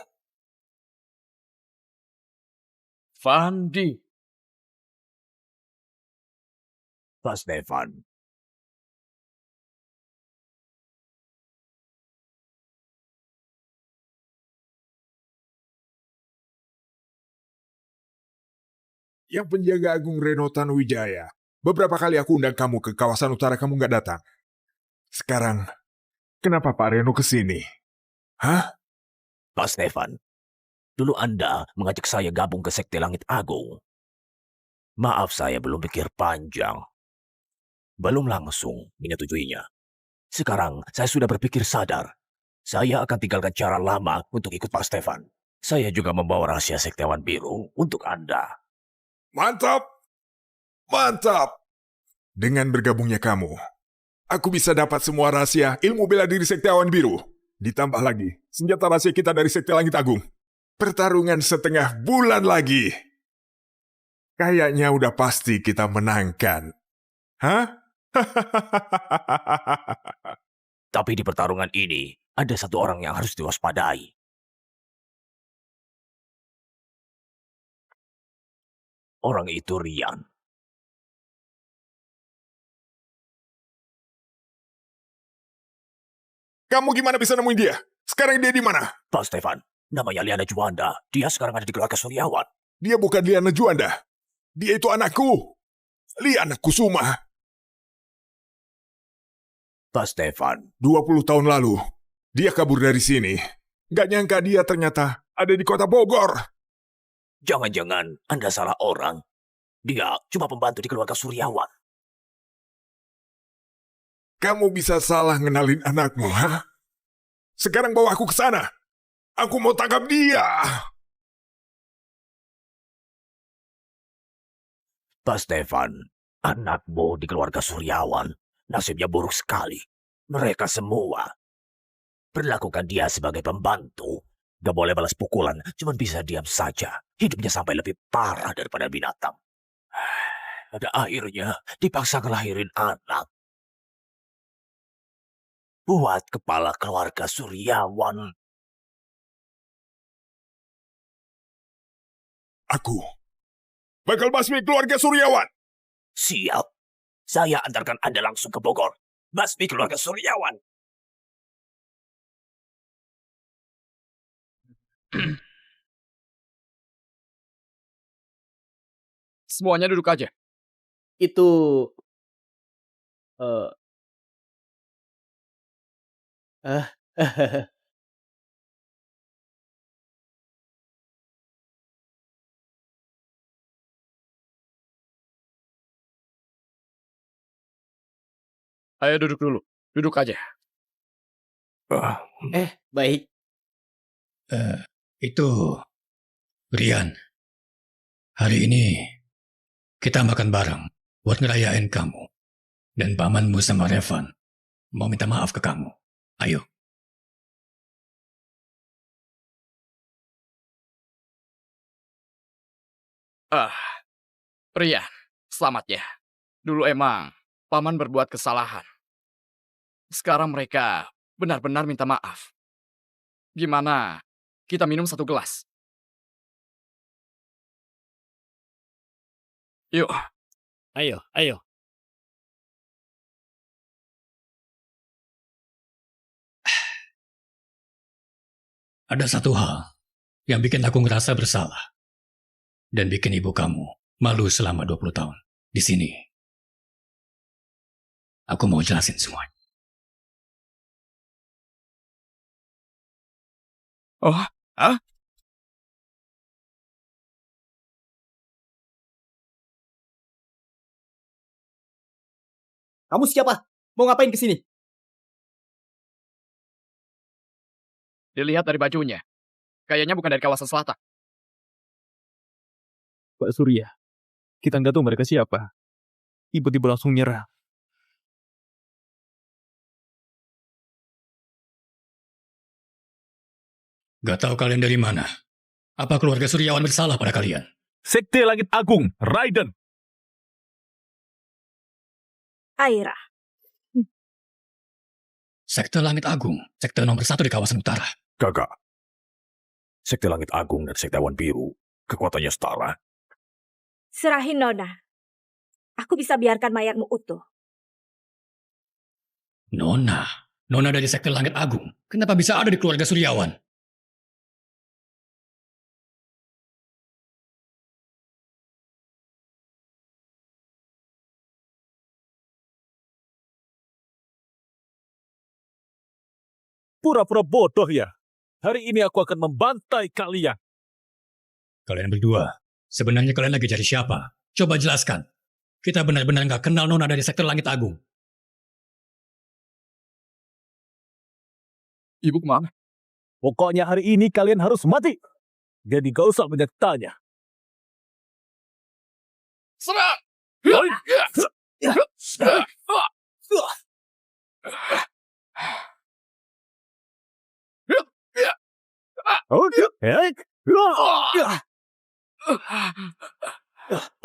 Fandi. Pak Stefan. Yang penjaga agung Reno Tanuwijaya. Beberapa kali aku undang kamu ke kawasan utara, kamu nggak datang. Sekarang, kenapa Pak Reno kesini? Hah? Pak Stefan, dulu Anda mengajak saya gabung ke Sekte Langit Agung. Maaf saya belum pikir panjang. Belum langsung menyetujuinya. Sekarang saya sudah berpikir sadar. Saya akan tinggalkan cara lama untuk ikut Pak Stefan. Saya juga membawa rahasia Sekte Awan Biru untuk Anda. Mantap! Mantap! Dengan bergabungnya kamu, aku bisa dapat semua rahasia ilmu bela diri Sekte Awan Biru. Ditambah lagi, senjata rahasia kita dari Sekte Langit Agung. Pertarungan setengah bulan lagi. Kayaknya udah pasti kita menangkan. Hah? Tapi di pertarungan ini, ada satu orang yang harus diwaspadai. Orang itu Rian. Kamu gimana bisa nemuin dia? Sekarang dia di mana? Pak Stefan, namanya Liana Juanda. Dia sekarang ada di keluarga Suryawan. Dia bukan Liana Juanda. Dia itu anakku. Liana Kusuma. Pak Stefan. 20 tahun lalu, dia kabur dari sini. Gak nyangka dia ternyata ada di kota Bogor. Jangan-jangan Anda salah orang. Dia cuma pembantu di keluarga Suryawan. Kamu bisa salah ngenalin anakmu, ha? Sekarang bawa aku ke sana. Aku mau tangkap dia. Pak Stefan, anakmu di keluarga Suryawan nasibnya buruk sekali. Mereka semua perlakukan dia sebagai pembantu. Gak boleh balas pukulan, cuma bisa diam saja. Hidupnya sampai lebih parah daripada binatang. Pada akhirnya dipaksa ngelahirin anak. Buat kepala keluarga Suryawan. Aku bakal basmi keluarga Suryawan. Siap. Saya antarkan Anda langsung ke Bogor. Basmi keluarga Suryawan. Semuanya duduk aja. Itu... eh Ayo duduk dulu. Duduk aja. baik. Itu, Rian. Hari ini kita makan bareng buat ngerayain kamu. Dan pamanmu sama Revan mau minta maaf ke kamu. Ayo. Rian, selamat ya. Dulu emang paman berbuat kesalahan. Sekarang mereka benar-benar minta maaf. Gimana kita minum satu gelas? Yuk. Ayo, ayo. Ada satu hal yang bikin aku ngerasa bersalah. Dan bikin ibu kamu malu selama 20 tahun. Di sini. Aku mau jelasin semuanya. Oh, hah? Kamu siapa? Mau ngapain ke sini? Dilihat dari bajunya. Kayaknya bukan dari kawasan selatan. Pak Surya, kita nggak tahu mereka siapa. Tiba-tiba langsung nyerah. Gak tahu kalian dari mana. Apa keluarga Suryawan bersalah pada kalian? Sekte Langit Agung, Raiden. Aira. Sekte Langit Agung, sekte nomor 1 di kawasan utara. Kakak. Sekte Langit Agung dan Sekte Awan Biru, kekuatannya setara. Serahin Nona. Aku bisa biarkan mayatmu utuh. Nona dari sekte Langit Agung. Kenapa bisa ada di keluarga Suryawan? Pura-pura bodoh ya. Hari ini aku akan membantai kalian. Kalian berdua, sebenarnya kalian lagi cari siapa? Coba jelaskan. Kita benar-benar nggak kenal Nona dari sekte Langit Agung. Ibu kemana? Pokoknya hari ini kalian harus mati. Jadi gak usah banyak tanya. Serang!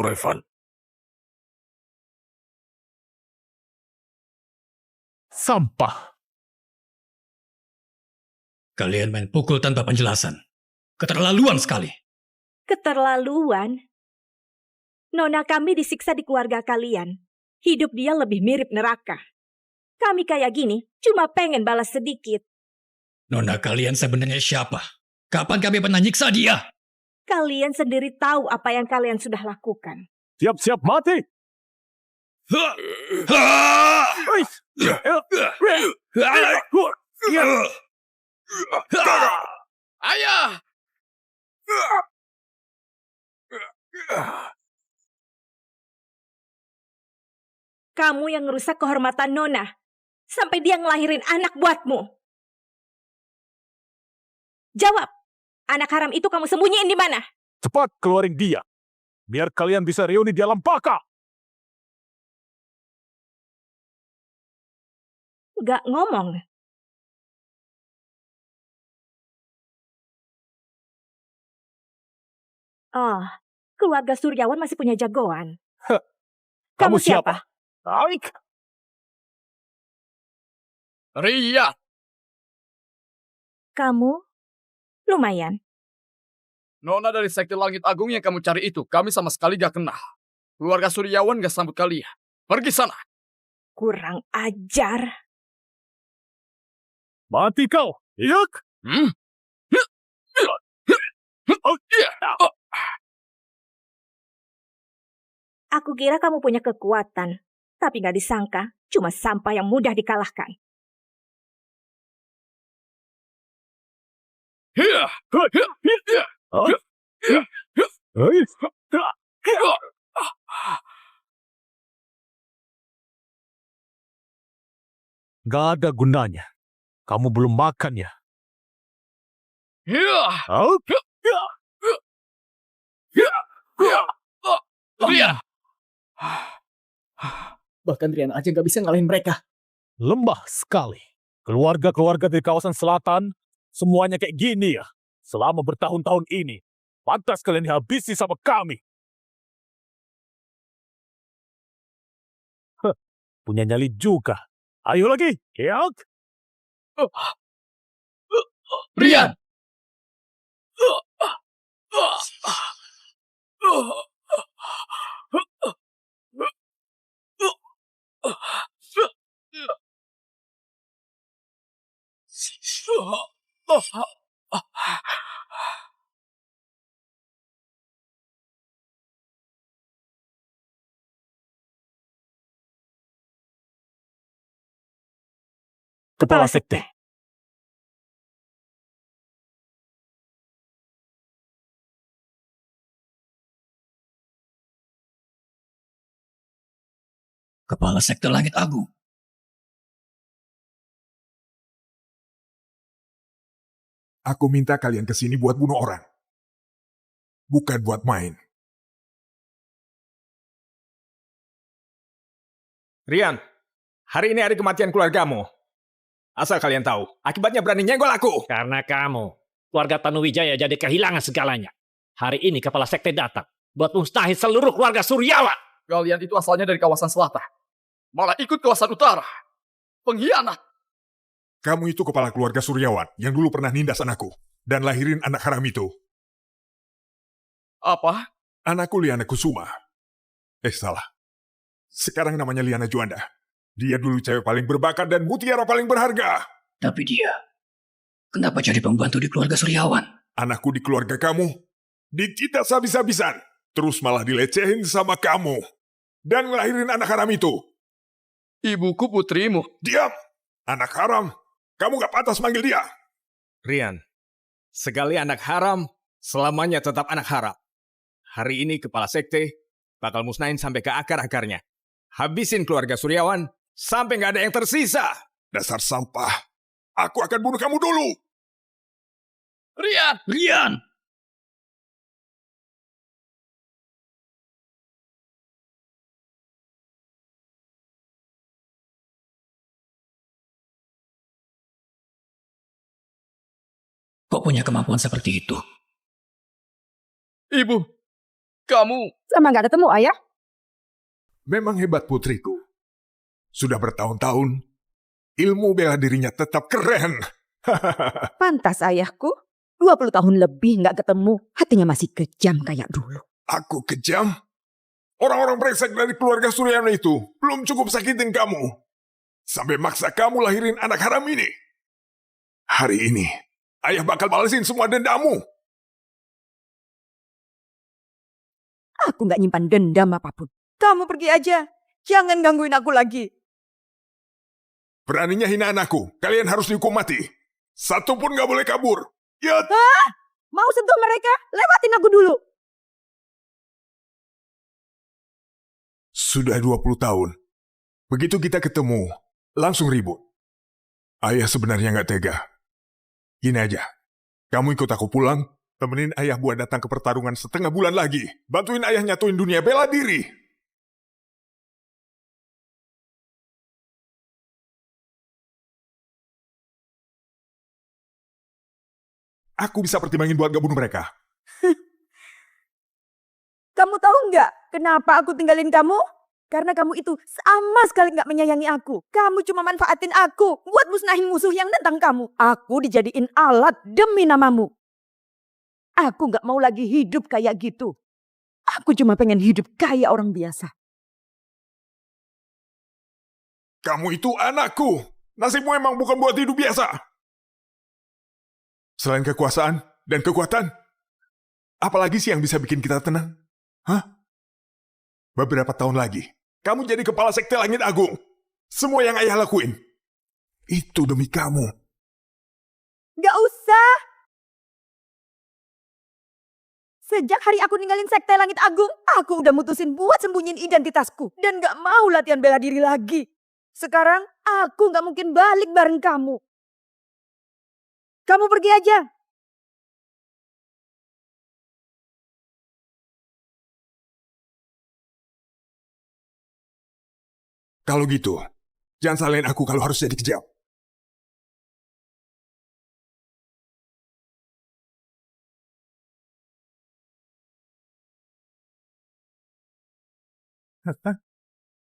Revan. Sampah. Kalian main pukul tanpa penjelasan. Keterlaluan sekali. Keterlaluan? Nona kami disiksa di keluarga kalian. Hidup dia lebih mirip neraka. Kami kayak gini cuma pengen balas sedikit. Nona kalian sebenarnya siapa? Kapan kami pernah nyiksa dia? Kalian sendiri tahu apa yang kalian sudah lakukan. Siap-siap mati. Ayah! Kamu yang ngerusak kehormatan Nona. Sampai dia ngelahirin anak buatmu. Jawab. Anak haram itu kamu sembunyiin di mana? Cepat keluarin dia. Biar kalian bisa reuni di alam baka. Gak ngomong. Oh, keluarga Suryawan masih punya jagoan. Kamu siapa? Baik. Ria! Kamu lumayan. Nona dari Sekte Langit Agung yang kamu cari itu, kami sama sekali gak kenal. Keluarga Suryawan gak sambut kalian. Pergi sana. Kurang ajar. Mati kau, Yak! Aku kira kamu punya kekuatan, tapi gak disangka cuma sampah yang mudah dikalahkan. Gak ada gunanya. Kamu belum makan ya? Bahkan Rian aja nggak bisa ngalahin mereka. Lembah sekali. Keluarga-keluarga di kawasan selatan, semuanya kayak gini ya. Selama bertahun-tahun ini, pantas kalian dihabisi sama kami. Punya nyali juga. Ayo lagi, Yak! Rian! Kepala Sekte. Kepala Sekte Langit Agung. Aku minta kalian kesini buat bunuh orang. Bukan buat main. Rian, hari ini hari kematian keluargamu. Asal kalian tahu, akibatnya berani nyenggol aku. Karena kamu, keluarga Tanuwijaya jadi kehilangan segalanya. Hari ini kepala sekte datang buat mustahil seluruh keluarga Suryawan. Kalian itu asalnya dari kawasan selatan. Malah ikut kawasan utara. Pengkhianat. Kamu itu kepala keluarga Suryawan yang dulu pernah nindas anakku dan lahirin anak haram itu. Apa? Anakku Liana Kusuma. Salah. Sekarang namanya Liana Juanda. Dia dulu cewek paling berbakat dan mutiara paling berharga. Tapi dia, kenapa jadi pembantu di keluarga Suryawan? Anakku di keluarga kamu dicita habis-habisan. Terus malah dilecehin sama kamu. Dan ngelahirin anak haram itu. Ibuku putrimu. Diam! Anak haram. Kamu gak pantas manggil dia. Rian, sekali anak haram, selamanya tetap anak haram. Hari ini kepala sekte bakal musnahin sampai ke akar-akarnya. Habisin keluarga Suryawan sampai gak ada yang tersisa. Dasar sampah. Aku akan bunuh kamu dulu. Rian! Rian! Kok punya kemampuan seperti itu? Ibu, kamu... Sama nggak ketemu, Ayah? Memang hebat putriku. Sudah bertahun-tahun, ilmu bela dirinya tetap keren. Pantas ayahku, 20 tahun lebih nggak ketemu, hatinya masih kejam kayak dulu. Aku kejam? Orang-orang brengsek dari keluarga Suryawan itu belum cukup sakitin kamu. Sampai maksa kamu lahirin anak haram ini. Hari ini, ayah bakal balesin semua dendammu. Aku nggak nyimpan dendam apapun. Kamu pergi aja. Jangan gangguin aku lagi. Beraninya hina anakku, kalian harus dihukum mati. Satu pun gak boleh kabur. Ya. Hah? Mau sentuh mereka? Lewatin aku dulu. Sudah 20 tahun. Begitu kita ketemu, langsung ribut. Ayah sebenarnya gak tega. Gini aja, kamu ikut aku pulang, temenin ayah buat datang ke pertarungan setengah bulan lagi. Bantuin ayah nyatuin dunia bela diri. Aku bisa pertimbangin buat gak bunuh mereka. Kamu tahu nggak kenapa aku tinggalin kamu? Karena kamu itu sama sekali nggak menyayangi aku. Kamu cuma manfaatin aku buat musnahin musuh yang nentang kamu. Aku dijadiin alat demi namamu. Aku nggak mau lagi hidup kayak gitu. Aku cuma pengen hidup kayak orang biasa. Kamu itu anakku. Nasibmu emang bukan buat hidup biasa. Selain kekuasaan dan kekuatan, apalagi sih yang bisa bikin kita tenang? Hah? Beberapa tahun lagi, kamu jadi kepala sekte Langit Agung. Semua yang ayah lakuin, itu demi kamu. Gak usah. Sejak hari aku ninggalin sekte Langit Agung, aku udah mutusin buat sembunyiin identitasku. Dan gak mau latihan bela diri lagi. Sekarang aku gak mungkin balik bareng kamu. Kamu pergi aja. Kalau gitu, jangan salahin aku kalau harus jadi kejam.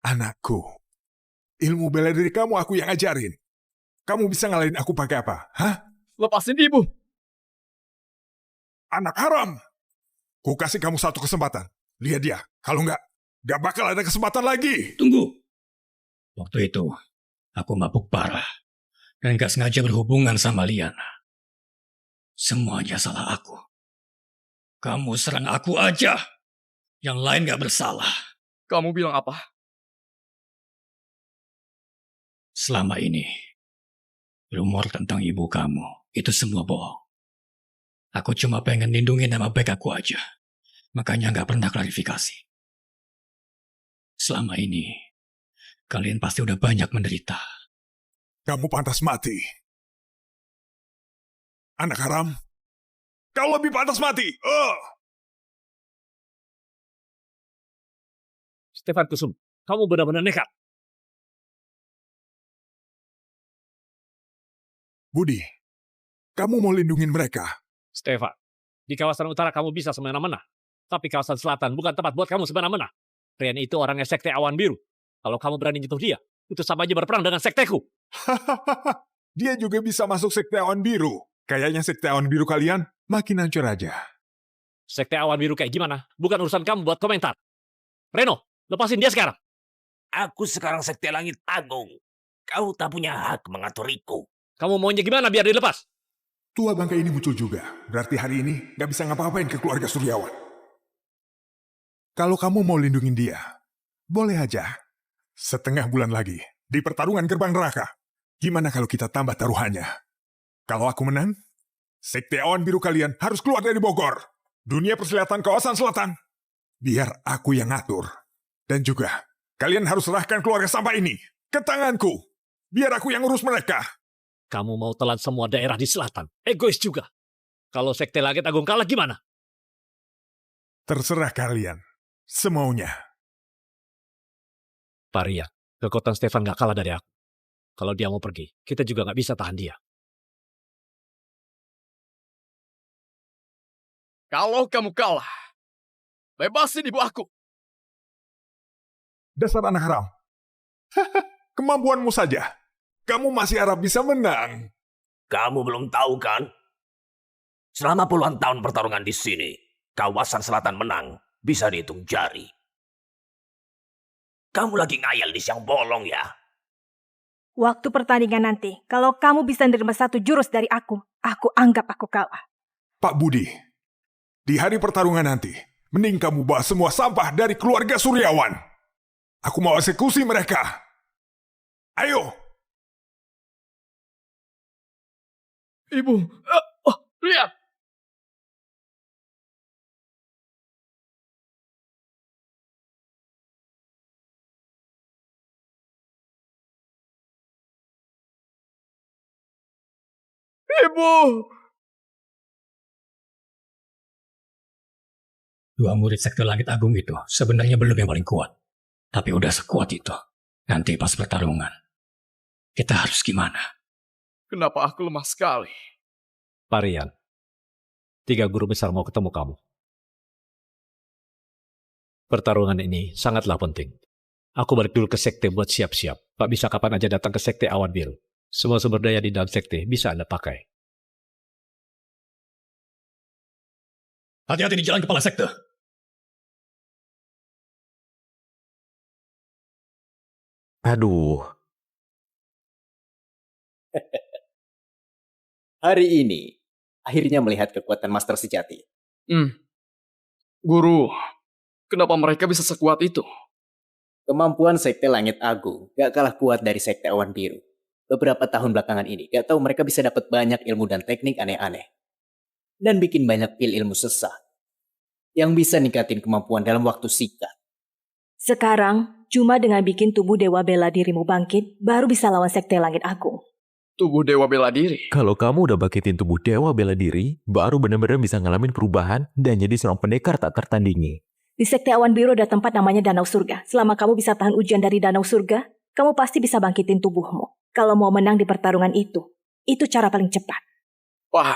Anakku, ilmu bela diri kamu aku yang ajarin. Kamu bisa ngalahin aku pakai apa? Hah? Lepasin ibu. Anak haram. Ku kasih kamu satu kesempatan. Lihat dia. Kalau nggak bakal ada kesempatan lagi. Tunggu. Waktu itu, aku mabuk parah. Dan gak sengaja berhubungan sama Liana. Semuanya salah aku. Kamu serang aku aja. Yang lain gak bersalah. Kamu bilang apa? Selama ini, rumor tentang ibu kamu, itu semua bohong. Aku cuma pengen lindungi nama baik aku aja. Makanya gak pernah klarifikasi. Selama ini, kalian pasti udah banyak menderita. Kamu pantas mati. Anak haram, kau lebih pantas mati. Stefan Kusum, kamu benar-benar nekat. Budi, kamu mau lindungin mereka. Stefan, di kawasan utara kamu bisa semena-mena. Tapi kawasan selatan bukan tempat buat kamu semena-mena. Rian itu orangnya sekte Awan Biru. Kalau kamu berani nyentuh dia, itu sama aja berperang dengan sekteku. Dia juga bisa masuk sekte Awan Biru. Kayaknya sekte Awan Biru kalian makin hancur aja. Sekte Awan Biru kayak gimana? Bukan urusan kamu buat komentar. Reno, lepasin dia sekarang. Aku sekarang sekte Langit Agung. Kau tak punya hak mengaturiku. Kamu maunya gimana biar dilepas? Tua bangka ini muncul juga. Berarti hari ini gak bisa ngapa-ngapain ke keluarga Suryawan. Kalau kamu mau lindungin dia, boleh aja. Setengah bulan lagi, di pertarungan gerbang neraka. Gimana kalau kita tambah taruhannya? Kalau aku menang, sekte Awan Biru kalian harus keluar dari Bogor. Dunia persilatan kawasan selatan. Biar aku yang ngatur. Dan juga, kalian harus serahkan keluarga sampah ini ke tanganku. Biar aku yang urus mereka. Kamu mau telan semua daerah di selatan. Egois juga. Kalau sekte Langit Agung kalah gimana? Terserah kalian. Semaunya. Paria, kekuatan Stefan gak kalah dari aku. Kalau dia mau pergi, kita juga gak bisa tahan dia. Kalau kamu kalah, bebasin ibu aku. Dasar anak haram. Kemampuanmu saja. Kamu masih harap bisa menang. Kamu belum tahu kan? Selama puluhan tahun pertarungan di sini, kawasan selatan menang bisa dihitung jari. Kamu lagi ngayal di siang bolong ya? Waktu pertandingan nanti, kalau kamu bisa nerima satu jurus dari aku anggap aku kalah. Pak Budi, di hari pertarungan nanti, mending kamu bawa semua sampah dari keluarga Suryawan. Aku mau eksekusi mereka. Ayo! Ibu, lihat. Ibu! Dua murid sekte Langit Agung itu sebenarnya belum yang paling kuat. Tapi udah sekuat itu. Nanti pas pertarungan, kita harus gimana? Kenapa aku lemah sekali? Parian, 3 guru besar mau ketemu kamu. Pertarungan ini sangatlah penting. Aku balik dulu ke sekte buat siap-siap. Pak bisa kapan aja datang ke sekte Awan Biru. Semua sumber daya di dalam sekte bisa Anda pakai. Hati-hati di jalan kepala sekte. Aduh, Hari ini, akhirnya melihat kekuatan Master sejati. Guru, kenapa mereka bisa sekuat itu? Kemampuan Sekte Langit Agung gak kalah kuat dari Sekte Awan Biru. Beberapa tahun belakangan ini, gak tahu mereka bisa dapat banyak ilmu dan teknik aneh-aneh. Dan bikin banyak pil ilmu sesat. Yang bisa ningkatin kemampuan dalam waktu singkat. Sekarang, cuma dengan bikin tubuh Dewa Bela Dirimu bangkit, baru bisa lawan Sekte Langit Agung. Tubuh Dewa Bela Diri? kalau kamu udah bangkitin tubuh dewa bela diri, baru benar-benar bisa ngalamin perubahan dan jadi seorang pendekar tak tertandingi. Di Sekte Awan Biru ada tempat namanya Danau Surga. Selama kamu bisa tahan ujian dari Danau Surga, kamu pasti bisa bangkitin tubuhmu. Kalau mau menang di pertarungan itu cara paling cepat. Wah,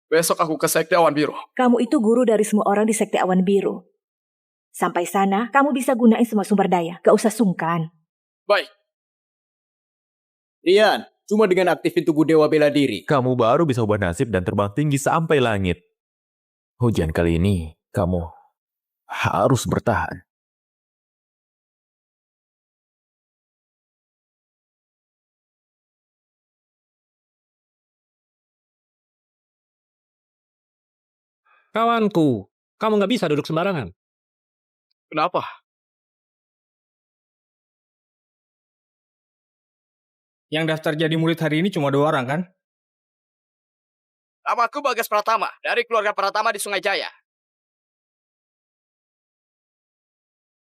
besok aku ke Sekte Awan Biru. Kamu itu guru dari semua orang di Sekte Awan Biru. Sampai sana, kamu bisa gunain semua sumber daya. Gak usah sungkan. Baik. Rian, cuma dengan aktifin tubuh Dewa Bela Diri. Kamu baru bisa ubah nasib dan terbang tinggi sampai langit. Hujan kali ini, kamu harus bertahan. Kawanku, kamu nggak bisa duduk sembarangan. Kenapa? Yang daftar jadi murid hari ini cuma 2 orang kan? Namaku Bagas Pratama, dari keluarga Pratama di Sungai Jaya.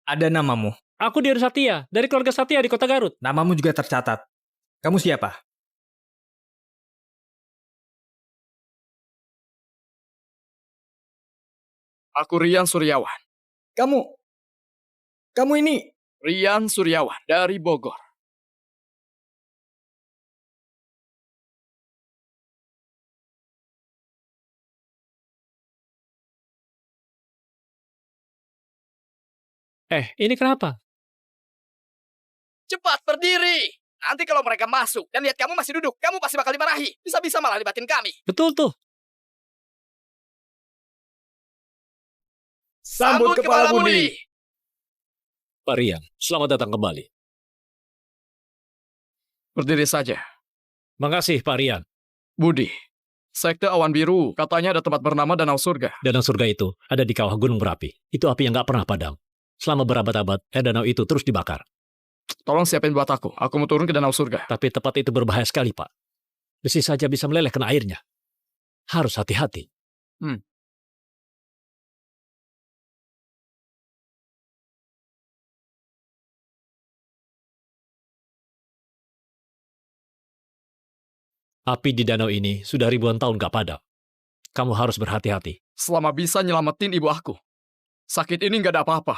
Ada namamu. Aku Dir Satya, dari keluarga Satya di Kota Garut. Namamu juga tercatat. Kamu siapa? Aku Rian Suryawan. Kamu ini? Rian Suryawan, dari Bogor. Ini kenapa? Cepat berdiri! Nanti kalau mereka masuk dan lihat kamu masih duduk, kamu pasti bakal dimarahi. Bisa-bisa malah libatin kami. Betul tuh. Sambut Kepala Budi! Pak Rian, selamat datang kembali. Berdiri saja. Makasih, Pak Rian. Budi, Sekte Awan Biru katanya ada tempat bernama Danau Surga. Danau Surga itu ada di kawah gunung berapi. Itu api yang nggak pernah padam. Selama berabad-abad, danau itu terus dibakar. Tolong siapin buat aku. Aku mau turun ke Danau Surga. Tapi tempat itu berbahaya sekali, Pak. Besi saja bisa meleleh kena airnya. Harus hati-hati. Api di danau ini sudah ribuan tahun gak padam. Kamu harus berhati-hati. Selama bisa nyelamatin ibu aku. Sakit ini gak ada apa-apa.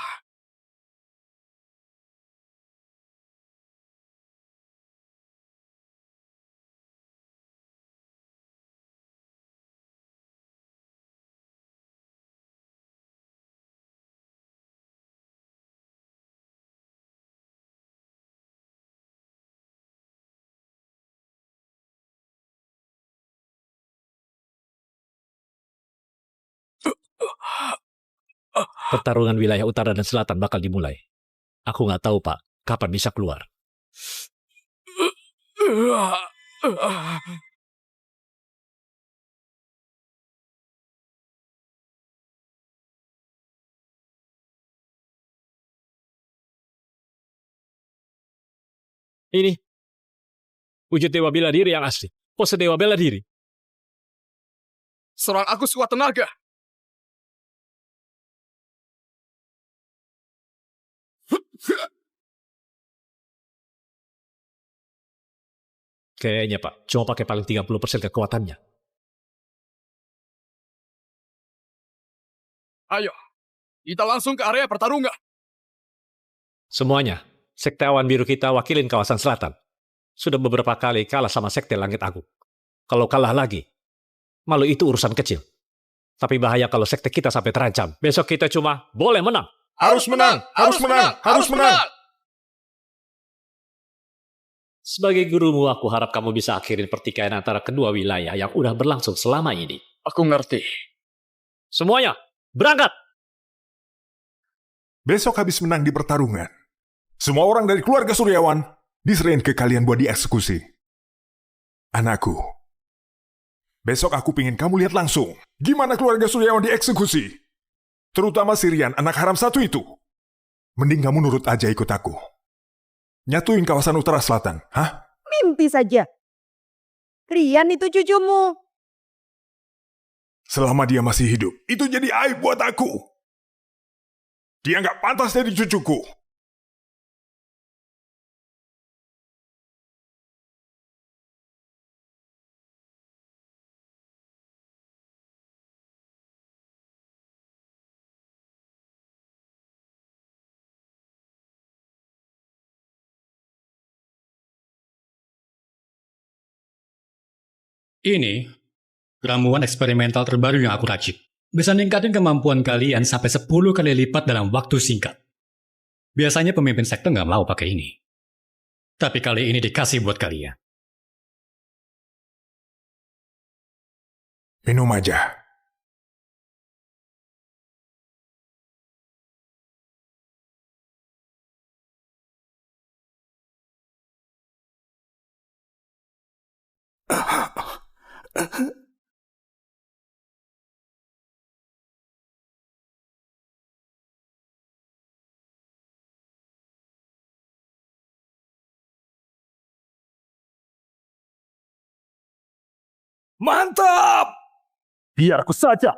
Pertarungan wilayah utara dan selatan bakal dimulai. Aku nggak tahu, Pak, kapan bisa keluar. Ini wujud Dewa Bela Diri yang asli. Pose Dewa Bela Diri. Serang aku sekuat tenaga. Kayaknya, Pak, cuma pakai paling 30% kekuatannya. Ayo, kita langsung ke area pertarungan. Semuanya, Sekte Awan Biru kita wakilin kawasan selatan. Sudah beberapa kali kalah sama Sekte Langit Agung. Kalau kalah lagi, malu itu urusan kecil. Tapi bahaya kalau sekte kita sampai terancam. Besok kita cuma boleh menang. Harus menang! Harus menang! Harus menang! Sebagai gurumu, aku harap kamu bisa akhirin pertikaian antara kedua wilayah yang udah berlangsung selama ini. Aku ngerti. Semuanya, berangkat! Besok habis menang di pertarungan, semua orang dari keluarga Suryawan diserahin ke kalian buat dieksekusi. Anakku, besok aku pingin kamu lihat langsung gimana keluarga Suryawan dieksekusi. Terutama si Rian, anak haram satu itu. Mending kamu nurut aja ikut aku. Nyatuin kawasan utara selatan, hah? Mimpi saja. Rian itu cucumu. Selama dia masih hidup, itu jadi aib buat aku. Dia nggak pantas jadi cucuku. Ini ramuan eksperimental terbaru yang aku racik. Bisa ningkatin kemampuan kalian sampai 10 kali lipat dalam waktu singkat. Biasanya pemimpin sekte nggak mau pakai ini. Tapi kali ini dikasih buat kalian. Minum aja. Mantap! Biar aku saja.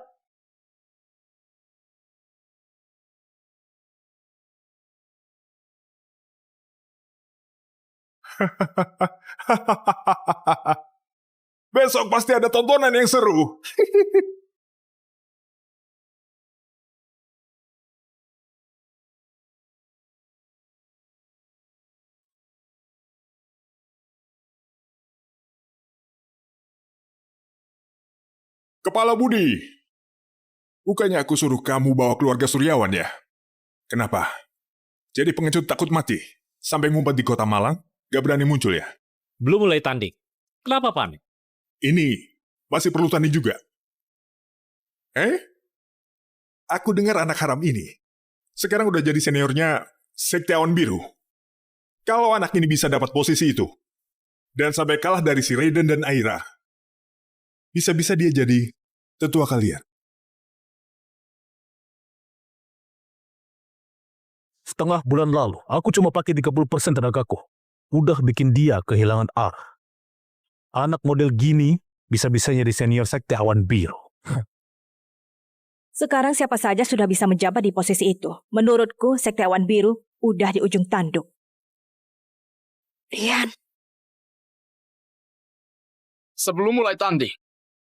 Besok pasti ada tontonan yang seru. Kepala Budi, bukannya aku suruh kamu bawa keluarga Suryawan ya? Kenapa? Jadi pengecut takut mati? Sampai ngumpet di kota Malang, gak berani muncul ya? Belum mulai tanding. Kenapa panik? Ini masih perlu tanding juga. Aku dengar anak haram ini sekarang udah jadi seniornya Sekte Awan Biru. Kalau anak ini bisa dapat posisi itu, dan sampai kalah dari si Raiden dan Aira, bisa-bisa dia jadi tetua kalian. Setengah bulan lalu, aku cuma pakai 30% tenagaku. Udah bikin dia kehilangan arah. Anak model gini bisa-bisanya di senior Sekte Awan Biru. Sekarang siapa saja sudah bisa menjabat di posisi itu. Menurutku, Sekte Awan Biru udah di ujung tanduk. Rian. Sebelum mulai tanding,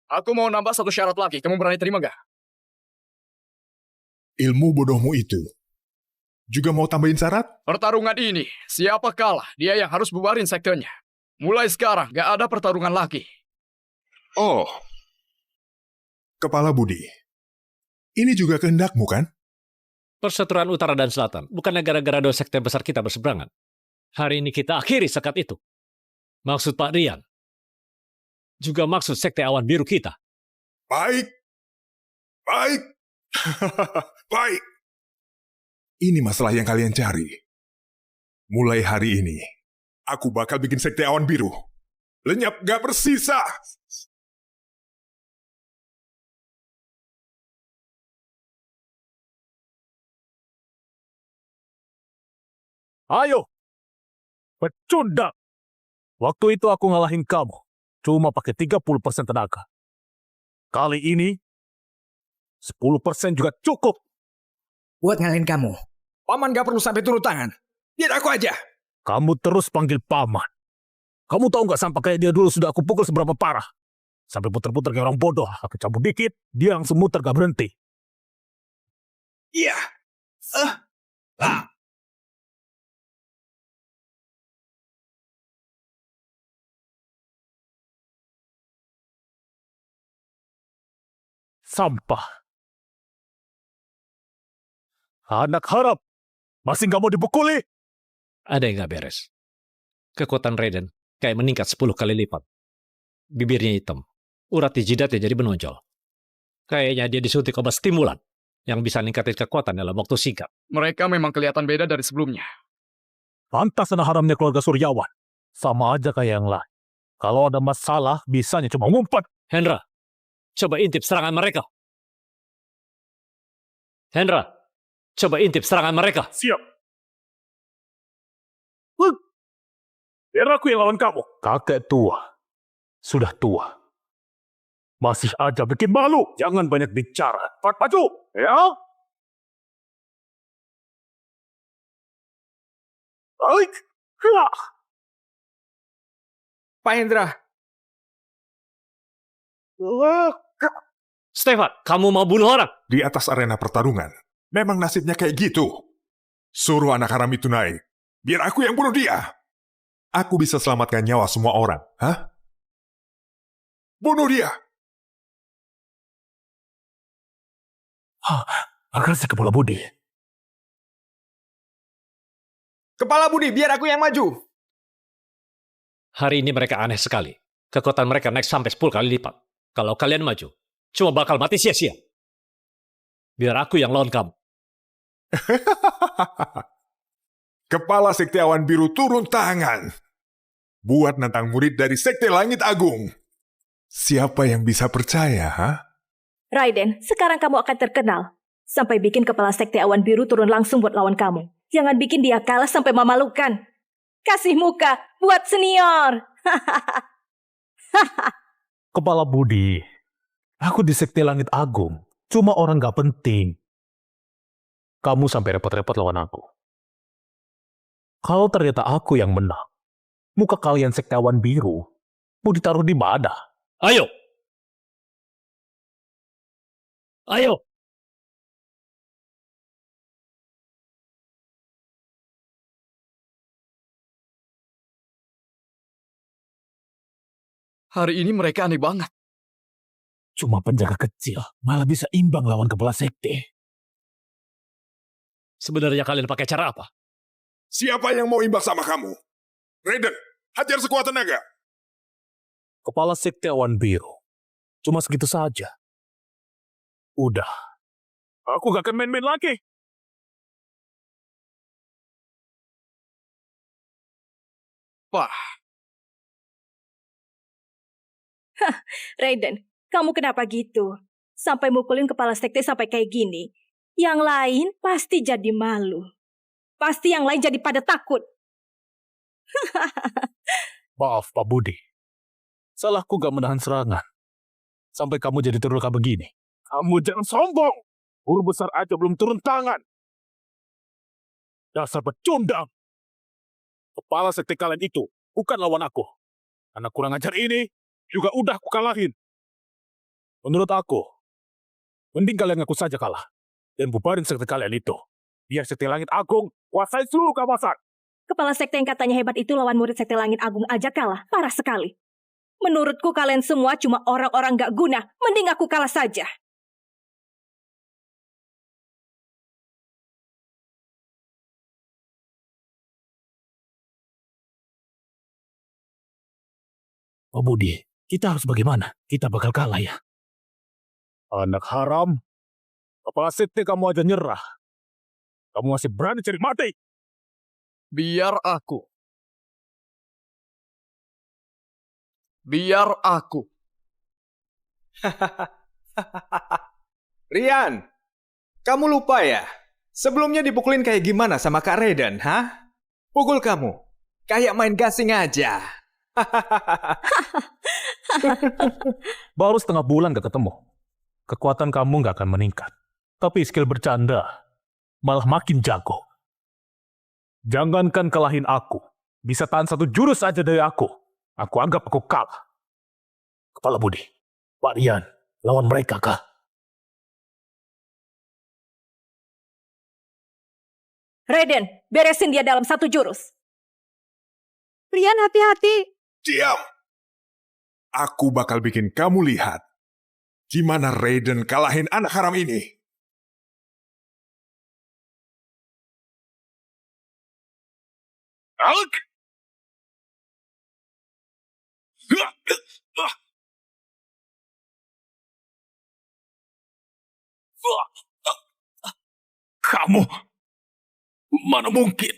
aku mau nambah satu syarat lagi. Kamu berani terima gak? Ilmu bodohmu itu juga mau tambahin syarat? Pertarungan ini, siapa kalah, dia yang harus bubarin sektenya. Mulai sekarang, gak ada pertarungan lagi. Oh, Kepala Budi, ini juga kehendakmu kan? Perseteruan utara dan selatan, bukannya gara-gara dua sekte besar kita berseberangan. Hari ini kita akhiri sekat itu. Maksud Pak Rian, juga maksud Sekte Awan Biru kita. Baik. Baik. Ini masalah yang kalian cari. Mulai hari ini, aku bakal bikin Sekte Awan Biru lenyap gak bersisa. Ayo, pecundang. Waktu itu aku ngalahin kamu, cuma pakai 30% tenaga. Kali ini, 10% juga cukup. Buat ngalahin kamu, Paman gak perlu sampai turun tangan. Biar aku aja. Kamu terus panggil Paman. Kamu tahu nggak sampai kayak dia dulu sudah aku pukul seberapa parah? Sampai puter-puter kayak orang bodoh. Aku cabut dikit, dia langsung muter gak berhenti. Iya. Sampah. Anak harap. Masih nggak mau dipukuli? Ada yang nggak beres. Kekuatan Raiden kayak meningkat 10 kali lipat. Bibirnya hitam. Urat di jidatnya jadi menonjol. Kayaknya dia disuntik obat stimulan yang bisa ningkatin kekuatan dalam waktu singkat. Mereka memang kelihatan beda dari sebelumnya. Pantas anak haramnya keluarga Suryawan. Sama aja kayak yang lain. Kalau ada masalah, bisanya cuma ngumpet. Hendra, coba intip serangan mereka. Hendra, coba intip serangan mereka. Siap. Biar aku yang lawan kamu. Kakek tua. Sudah tua. Masih aja bikin malu. Jangan banyak bicara. Cepat maju. Ya. Baik. Ya. Pak Hendra. Stefan, kamu mau bunuh orang? Di atas arena pertarungan, memang nasibnya kayak gitu. Suruh anak haram itu naik. Biar aku yang bunuh dia. Aku bisa selamatkan nyawa semua orang. Hah? Bunuh dia. Agresif kepala budi. Kepala budi, biar aku yang maju. Hari ini mereka aneh sekali. Kekuatan mereka naik sampai 10 kali lipat. Kalau kalian maju, cuma bakal mati sia-sia. Biar aku yang lawan kamu. Kepala Sekte Awan Biru turun tangan. Buat nantang murid dari Sekte Langit Agung. Siapa yang bisa percaya, ha? Raiden, sekarang kamu akan terkenal. Sampai bikin kepala Sekte Awan Biru turun langsung buat lawan kamu. Jangan bikin dia kalah sampai memalukan. Kasih muka buat senior. Kepala budi. Aku di Sekte Langit Agung. Cuma orang gak penting. Kamu sampai repot-repot lawan aku. Kalau ternyata aku yang menang, muka kalian Sekte Awan Biru mau ditaruh di mana? Ayo! Ayo! Hari ini mereka aneh banget. Cuma penjaga kecil, malah bisa imbang lawan kepala sekte. Sebenarnya kalian pakai cara apa? Siapa yang mau imbang sama kamu? Raiden, hajar sekuat tenaga. Kepala Sekte Awan Biru. Cuma segitu saja. Udah. Aku gak akan main-main lagi. Wah. Raiden, kamu kenapa gitu? Sampai mukulin kepala sekte sampai kayak gini. Yang lain pasti jadi malu. Pasti yang lain jadi pada takut. Maaf, Pak Budi. Salahku gak menahan serangan. Sampai kamu jadi terluka begini. Kamu jangan sombong. Guru besar aja belum turun tangan. Dasar pecundang. Kepala sekte kalian itu bukan lawan aku. Anak kurang ajar ini juga udah aku kalahin. Menurut aku, mending kalian ngaku saja kalah. Dan bubarin sekte kalian itu. Biar Sekte Langit Agung kuasai seluruh kawasan. Kepala sekte yang katanya hebat itu lawan murid Sekte Langit Agung aja kalah. Parah sekali. Menurutku kalian semua cuma orang-orang gak guna. Mending aku kalah saja. Oh Budi, kita harus bagaimana? Kita bakal kalah ya. Anak haram. Kepala sekte kamu aja nyerah. Kamu masih berani cari mati? Biar aku. Biar aku. Rian, kamu lupa ya? Sebelumnya dipukulin kayak gimana sama Kak Raiden, ha? Pukul kamu. Kayak main gasing aja. Baru setengah bulan gak ketemu. Kekuatan kamu gak akan meningkat. Tapi skill bercanda malah makin jago. Jangankan kalahin aku. Bisa tahan satu jurus aja dari aku. Aku anggap aku kalah. Kepala Budi, Pak Rian, lawan mereka kah? Raiden, beresin dia dalam satu jurus. Rian, hati-hati. Diam. Aku bakal bikin kamu lihat. Gimana Raiden kalahin anak haram ini. Kamu, mana mungkin?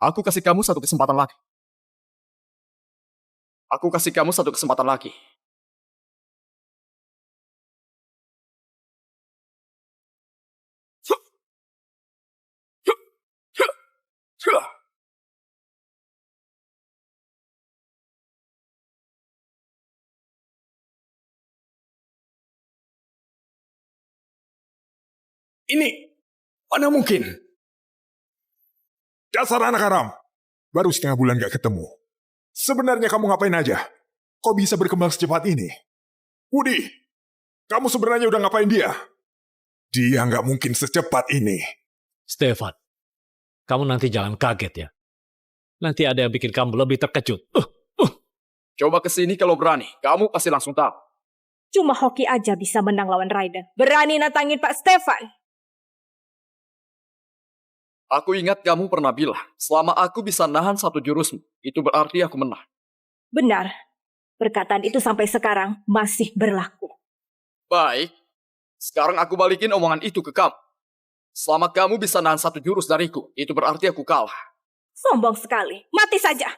Aku kasih kamu satu kesempatan lagi. Aku kasih kamu satu kesempatan lagi. Ini, mana mungkin? Dasar anak haram. Baru setengah bulan gak ketemu. Sebenarnya kamu ngapain aja? Kok bisa berkembang secepat ini? Budi, kamu sebenarnya udah ngapain dia? Dia nggak mungkin secepat ini. Stefan, kamu nanti jangan kaget ya. Nanti ada yang bikin kamu lebih terkejut. Coba kesini kalau berani. Kamu pasti langsung tahu. Cuma hoki aja bisa menang lawan Raiden. Berani nantangin Pak Stefan. Aku ingat kamu pernah bilang, selama aku bisa nahan satu jurusmu, itu berarti aku menang. Benar. Perkataan itu sampai sekarang masih berlaku. Baik. Sekarang aku balikin omongan itu ke kamu. Selama kamu bisa nahan satu jurus dariku, itu berarti aku kalah. Sombong sekali. Mati saja.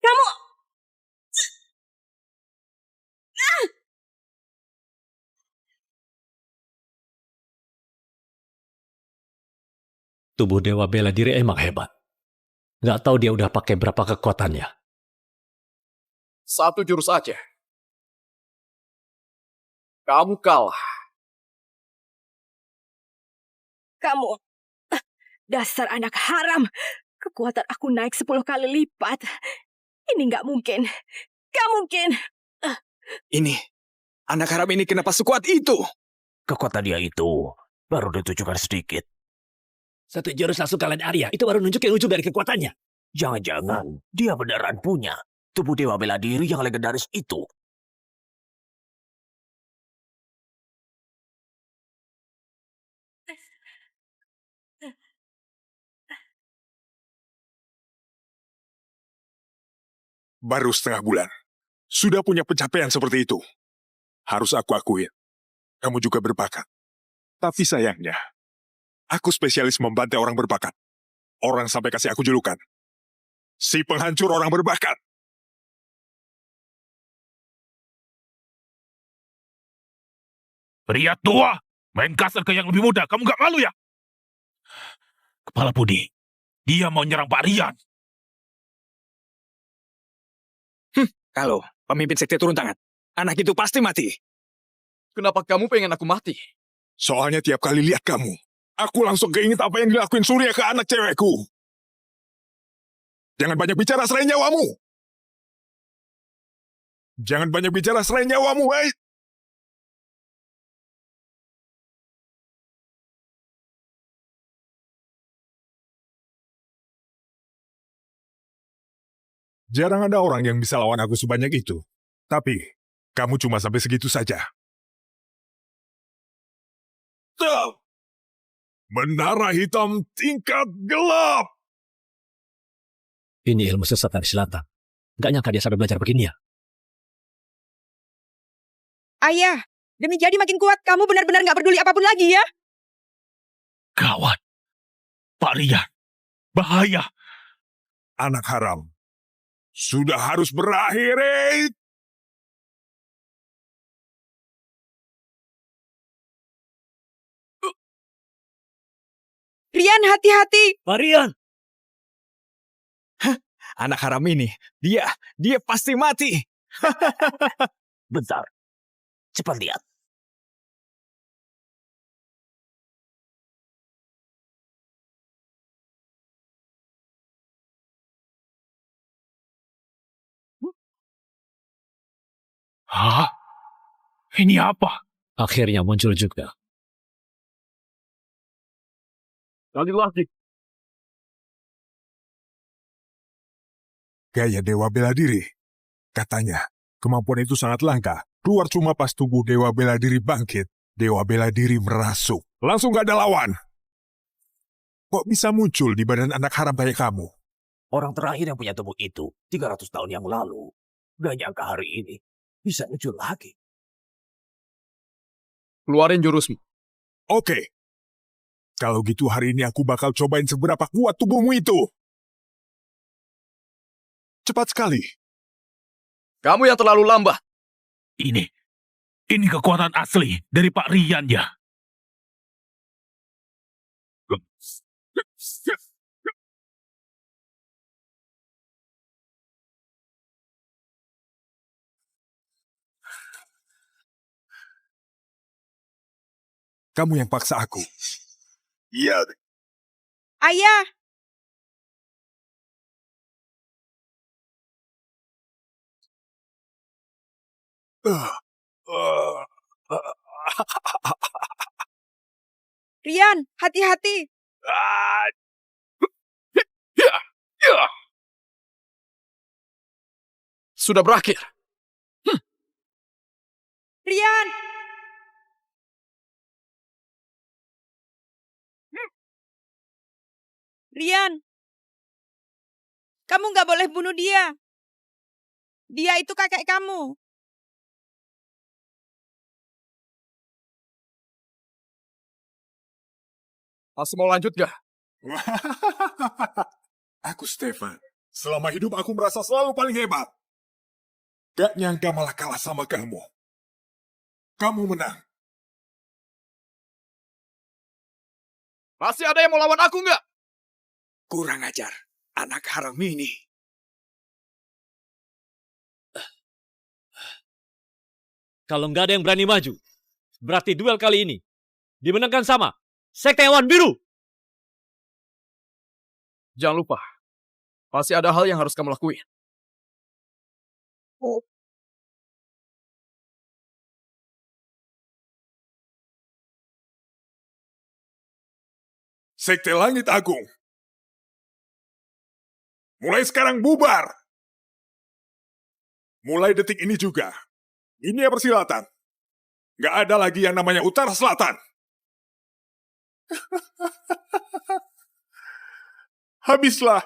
Kamu! Tubuh Dewa Bela Diri emang hebat. Nggak tahu dia udah pakai berapa kekuatannya. Satu jurus aja. Kamu kalah. Kamu! Dasar anak haram! Kekuatan aku naik 10 kali lipat. Ini nggak mungkin. Nggak mungkin. Ini, anak haram ini kenapa sekuat itu? Kekuatan dia itu baru ditujukan sedikit. Satu jurus langsung kalian Arya, itu baru nunjukin ujung dari kekuatannya. Jangan-jangan dia beneran punya tubuh Dewa Bela Diri yang legendaris itu. Baru setengah bulan. Sudah punya pencapaian seperti itu. Harus aku akuin. Kamu juga berbakat. Tapi sayangnya, aku spesialis membantai orang berbakat. Orang sampai kasih aku julukan. Si penghancur orang berbakat. Pria tua, main kasar ke yang lebih muda. Kamu gak malu ya? Kepala Budi, dia mau nyerang Pak Rian. Kalau pemimpin sekte turun tangan, anak itu pasti mati. Kenapa kamu pengen aku mati? Soalnya tiap kali lihat kamu, aku langsung keinget apa yang dilakuin Surya ke anak cewekku. Jangan banyak bicara selain nyawamu. Jangan banyak bicara selain nyawamu, hei. Jarang ada orang yang bisa lawan aku sebanyak itu. Tapi, kamu cuma sampai segitu saja. Tuh! Menara hitam tingkat gelap! Ini ilmu sesat dari selatan. Nggak nyangka dia sampai belajar begini ya. Ayah, demi jadi makin kuat, kamu benar-benar nggak peduli apapun lagi ya? Gawat. Pak Rian, bahaya. Anak haram. Sudah harus berakhir, eh. Rian, hati-hati. Pak Rian! Anak haram ini, dia pasti mati. Bentar, cepat lihat. Hah? Ini apa? Akhirnya muncul juga. Ganti lagi. Gaya Dewa Bela Diri. Katanya, kemampuan itu sangat langka. Keluar cuma pas tubuh Dewa Bela Diri bangkit. Dewa Bela Diri merasuk. Langsung gak ada lawan. kok bisa muncul di badan anak haram kayak kamu? Orang terakhir yang punya tubuh itu 300 tahun yang lalu. Gak nyangka hari ini bisa muncul lagi. Keluarin jurusmu. Oke. Kalau gitu hari ini aku bakal cobain seberapa kuat tubuhmu itu. Cepat sekali. Kamu yang terlalu lambat. Ini kekuatan asli dari Pak Rian ya. Kamu yang paksa aku. Iya. Ayah, Rian, hati-hati. Sudah berakhir. Rian. Rian, kamu nggak boleh bunuh dia. Dia itu kakek kamu. Masih mau lanjut gak? Aku Stefan. Selama hidup aku merasa selalu paling hebat. Gak nyangka malah kalah sama kamu. Kamu menang. Masih ada yang mau lawan aku nggak? Kurang ajar. Anak haram ini. Kalau nggak ada yang berani maju, berarti duel kali ini dimenangkan sama Sekte Awan Biru. Jangan lupa, masih ada hal yang harus kamu lakuin. Sekte Langit Agung. Mulai sekarang bubar. Mulai detik ini juga. Dunia persilatan. Gak ada lagi yang namanya Utara Selatan. Habislah.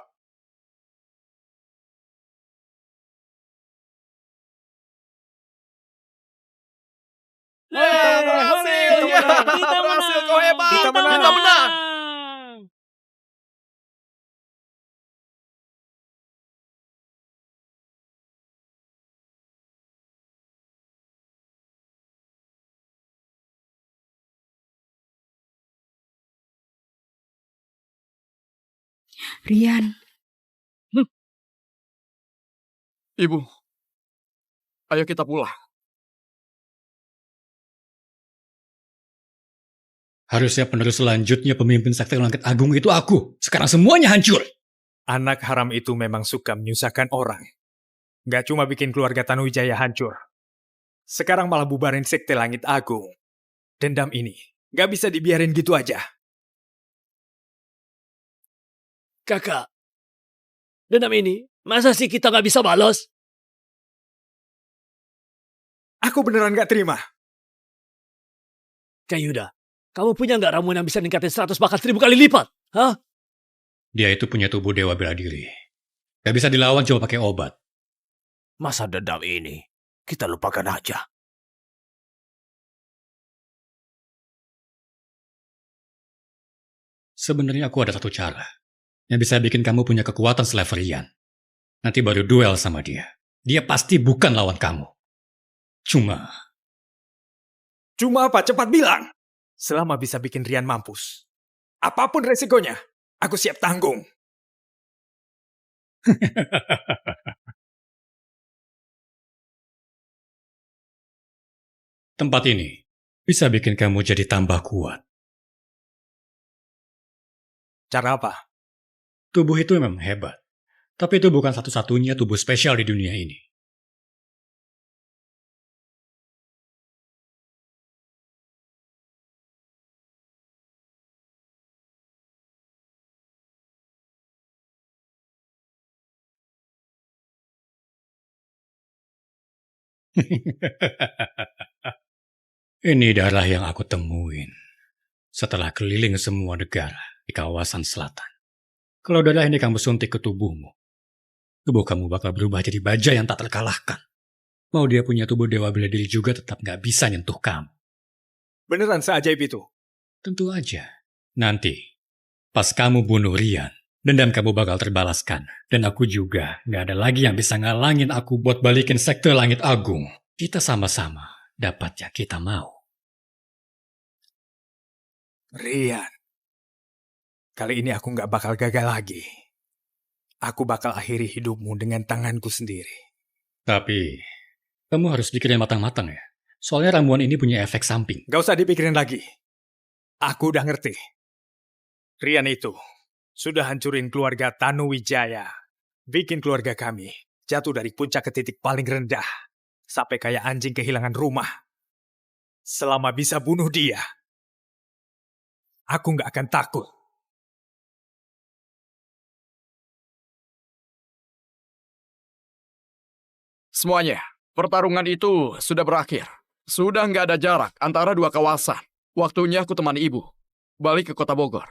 Berhasil! Kita berhasil! Kau hebat! Kita menang! Rian. Ibu, ayo kita pulang. Harusnya penerus selanjutnya pemimpin Sekte Langit Agung itu aku. Sekarang semuanya hancur. Anak haram itu memang suka menyusahkan orang. Gak cuma bikin keluarga Tanuwijaya hancur. Sekarang malah bubarin Sekte Langit Agung. Dendam ini gak bisa dibiarin gitu aja. Kakak, dendam ini masa sih kita nggak bisa balas? Aku beneran gak terima. Kak Yuda, kamu punya nggak ramuan yang bisa ningkatin 100 bahkan 1000 kali lipat? Hah? Dia itu punya tubuh dewa bela diri. Gak bisa dilawan cuma pakai obat. Masa dendam ini kita lupakan aja. Sebenarnya aku ada satu cara yang bisa bikin kamu punya kekuatan selevel Rian. Nanti baru duel sama dia. Dia pasti bukan lawan kamu. Cuma apa? Cepat bilang. Selama bisa bikin Rian mampus. Apapun resikonya, aku siap tanggung. tempat ini bisa bikin kamu jadi tambah kuat. Cara apa? Tubuh itu memang hebat. Tapi itu bukan satu-satunya tubuh spesial di dunia ini. Ini darah yang aku temuin setelah keliling semua negara di kawasan selatan. Kalau darah ini kamu suntik ke tubuhmu, tubuh kamu bakal berubah jadi baja yang tak terkalahkan. Mau dia punya tubuh dewa bela diri juga tetap gak bisa nyentuh kamu. Beneran seajaib itu? Tentu aja. Nanti, pas kamu bunuh Rian, dendam kamu bakal terbalaskan. Dan aku juga gak ada lagi yang bisa ngalangin aku buat balikin sekte Langit Agung. Kita sama-sama dapat yang kita mau. Rian, kali ini aku nggak bakal gagal lagi. Aku bakal akhiri hidupmu dengan tanganku sendiri. Tapi, kamu harus pikirin matang-matang ya. Soalnya ramuan ini punya efek samping. Gak usah dipikirin lagi. Aku udah ngerti. Rian itu sudah hancurin keluarga Tanuwijaya. Bikin keluarga kami jatuh dari puncak ke titik paling rendah. Sampai kayak anjing kehilangan rumah. Selama bisa bunuh dia, aku nggak akan takut. Semuanya, pertarungan itu sudah berakhir. Sudah nggak ada jarak antara dua kawasan. Waktunya aku temani ibu. Balik ke kota Bogor.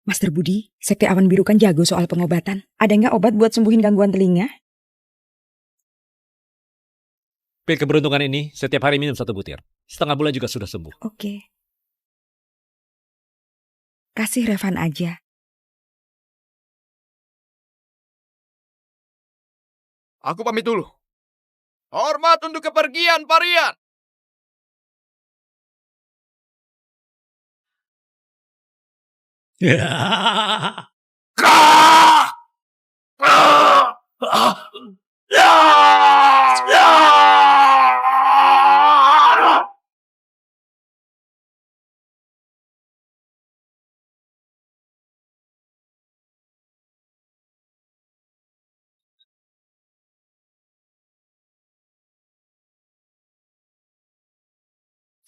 Master Budi, Sekte Awan Biru kan jago soal pengobatan. Ada nggak obat buat sembuhin gangguan telinga? Pil keberuntungan ini setiap hari minum 1 butir. Setengah bulan juga sudah sembuh. Oke. Kasih Revan aja. Aku pamit dulu. Hormat untuk kepergian Parian.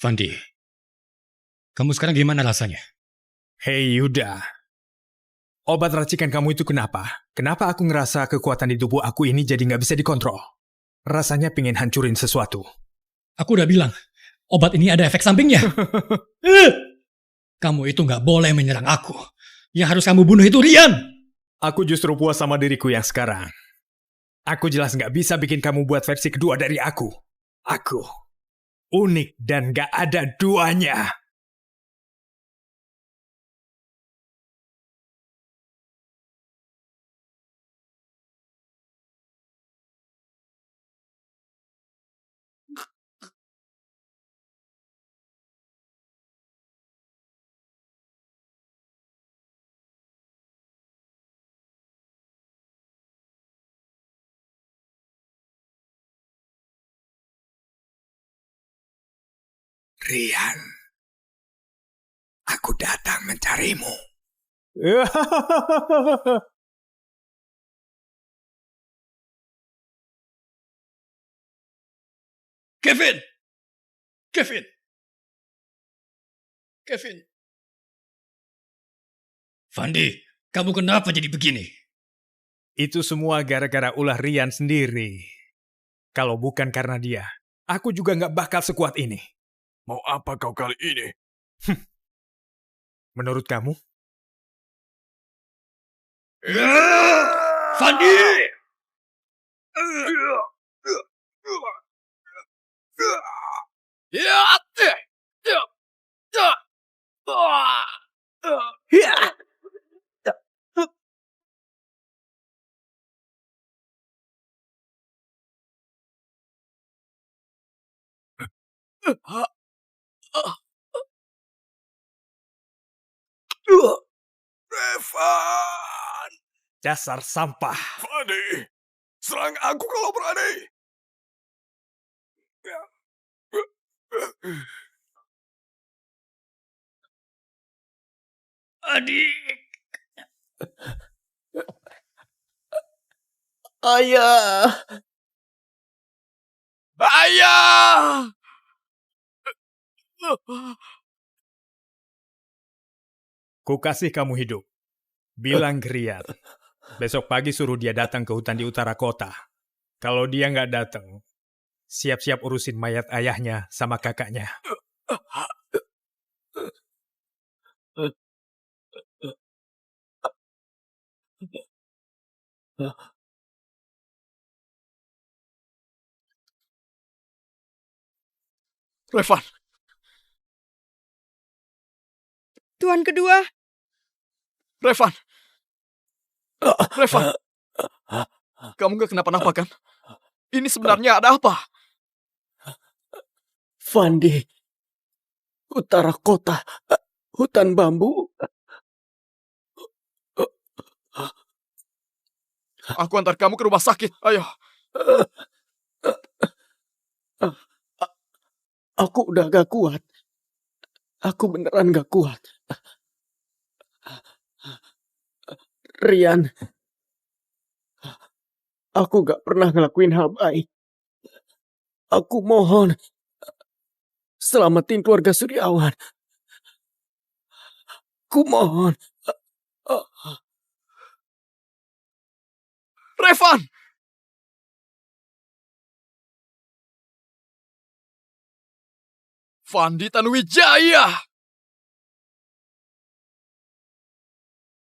Fandi, kamu sekarang gimana rasanya? Hei Yuda, obat racikan kamu itu kenapa? Kenapa aku ngerasa kekuatan di tubuh aku ini jadi nggak bisa dikontrol? Rasanya pengen hancurin sesuatu. Aku udah bilang, obat ini ada efek sampingnya. Kamu itu nggak boleh menyerang aku. Yang harus kamu bunuh itu Rian. Aku justru puas sama diriku yang sekarang. Aku jelas nggak bisa bikin kamu buat versi kedua dari aku. Aku unik dan nggak ada duanya. Rian, aku datang mencarimu. Kevin! Kevin! Kevin! Fandi, kamu kenapa jadi begini? Itu semua gara-gara ulah Rian sendiri. Kalau bukan karena dia, aku juga nggak bakal sekuat ini. Mau apa kau kali ini? Menurut kamu? Fandi! Revan! Dasar sampah. Fandi, serang aku kalau berani. Adik! Ayah! Ayah! Ku kasih kamu hidup. Bilang ke Rian. Besok pagi suruh dia datang ke hutan di utara kota. Kalau dia nggak datang, siap-siap urusin mayat ayahnya sama kakaknya. Revan, Tuan kedua. Revan. Revan. Kamu gak kenapa-napa kan? Ini sebenarnya ada apa? Fandi, utara kota, hutan bambu. Aku antar kamu ke rumah sakit, ayo. Aku udah gak kuat. Aku beneran gak kuat. Rian, aku gak pernah ngelakuin hal baik. Aku mohon, selamatin keluarga Suryawan. Aku mohon. Revan! Fandi Tanuwijaya!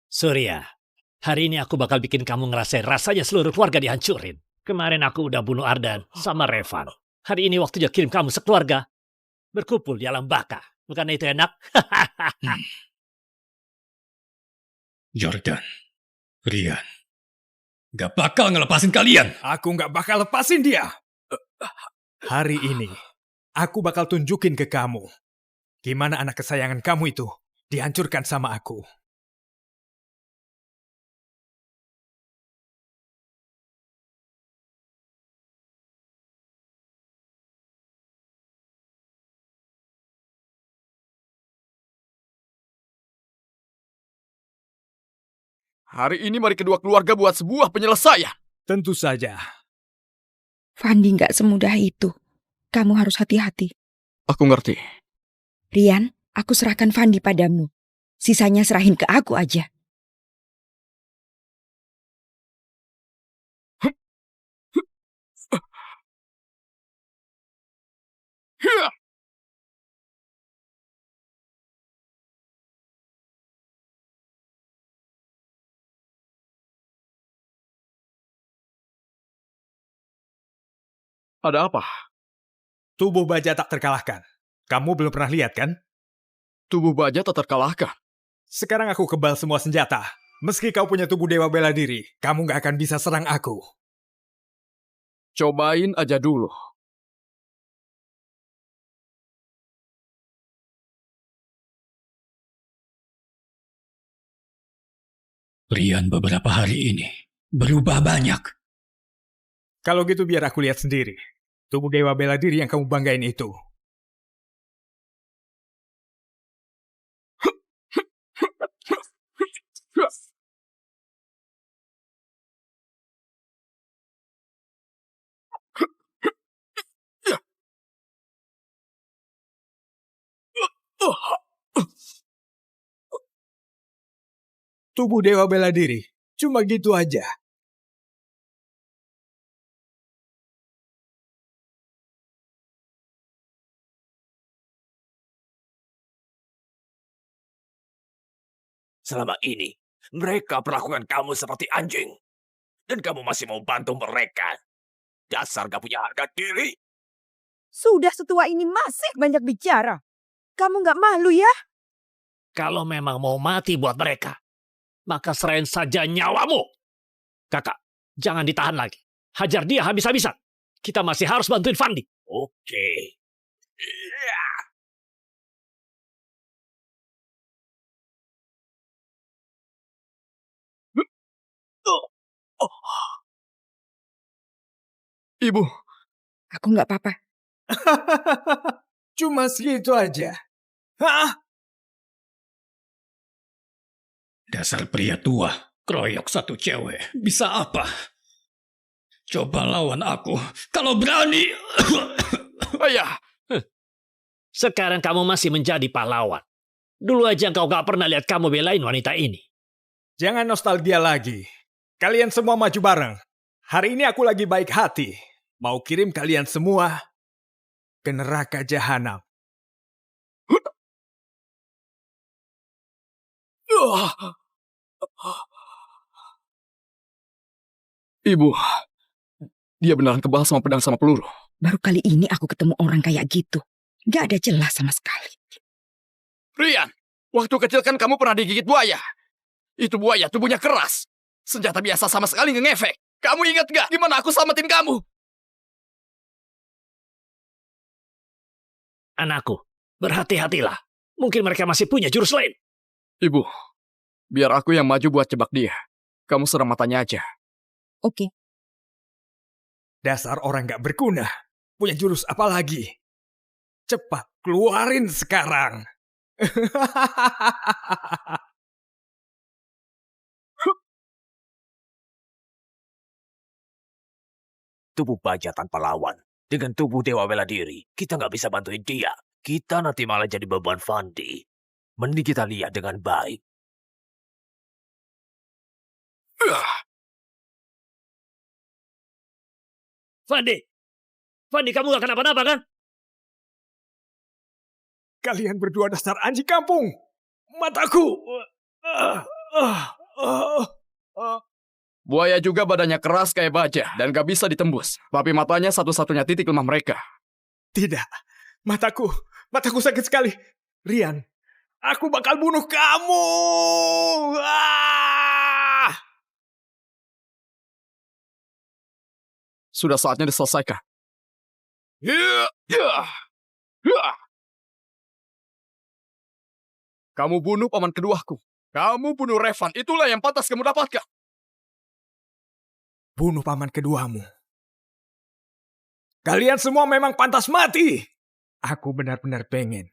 Surya, hari ini aku bakal bikin kamu ngerasain rasanya seluruh keluarga dihancurin. Kemarin aku udah bunuh Ardan sama Revan. Hari ini waktunya kirim kamu sekeluarga berkumpul di alam baka. Bukan itu enak? Jordan, Rian, gak bakal ngelepasin kalian. Aku gak bakal lepasin dia. Hari ini, aku bakal tunjukin ke kamu gimana anak kesayangan kamu itu dihancurkan sama aku. Hari ini mari kedua keluarga buat sebuah penyelesaian. Tentu saja. Fandi nggak semudah itu. Kamu harus hati-hati. Aku ngerti. Rian, aku serahkan Fandi padamu. Sisanya serahin ke aku aja. Ada apa? Tubuh baja tak terkalahkan. Kamu belum pernah lihat kan? Tubuh baja tak terkalahkan? Sekarang aku kebal semua senjata. Meski kau punya tubuh dewa bela diri, kamu gak akan bisa serang aku. Cobain aja dulu. Rian beberapa hari ini berubah banyak. Kalau gitu biar aku lihat sendiri. Tubuh dewa bela diri yang kamu banggain itu. Tubuh dewa bela diri. Cuma gitu aja. Selama ini, mereka perlakukan kamu seperti anjing. Dan kamu masih mau bantu mereka. Dasar gak punya harga diri. Sudah setua ini masih banyak bicara. Kamu nggak malu ya? Kalau memang mau mati buat mereka, maka serahin saja nyawamu. Kakak, jangan ditahan lagi. Hajar dia habis-habisan. Kita masih harus bantuin Fandi. Oke. Ibu. Aku nggak apa-apa. Cuma segitu aja. Hah? Dasar pria tua, keroyok satu cewek. Bisa apa? Coba lawan aku, kalau berani. Ayah. Sekarang kamu masih menjadi pahlawan. Dulu aja kau gak pernah lihat kamu belain wanita ini. Jangan nostalgia lagi. Kalian semua maju bareng. Hari ini aku lagi baik hati. Mau kirim kalian semua ke neraka jahanam. Ibu, dia beneran kebal sama pedang sama peluru. Baru kali ini aku ketemu orang kayak gitu. Gak ada jelas sama sekali. Rian, waktu kecil kan kamu pernah digigit buaya. Itu buaya tubuhnya keras. Senjata biasa sama sekali nggak ngefek. Kamu ingat gak gimana aku selamatin kamu? Anakku, berhati-hatilah. Mungkin mereka masih punya jurus lain. Ibu, biar aku yang maju buat jebak dia. Kamu serang matanya aja. Oke. Dasar orang gak berguna. Punya jurus apa lagi? Cepat, keluarin sekarang. Tubuh baja tanpa lawan. Dengan tubuh dewa bela diri, kita nggak bisa bantuin dia. Kita nanti malah jadi beban Fandi. Mending kita lihat dengan baik. Fandi, kamu gak kenapa-napa kan? Kalian berdua dasar anjing kampung. Mataku. Buaya juga badannya keras kayak baja dan gak bisa ditembus. Tapi matanya satu-satunya titik lemah mereka. Tidak. Mataku sakit sekali. Rian, aku bakal bunuh kamu. Sudah saatnya diselesaikan. Kamu bunuh paman keduaku. Kamu bunuh Revan. Itulah yang pantas kamu dapatkan. Bunuh paman keduamu. Kalian semua memang pantas mati. Aku benar-benar pengen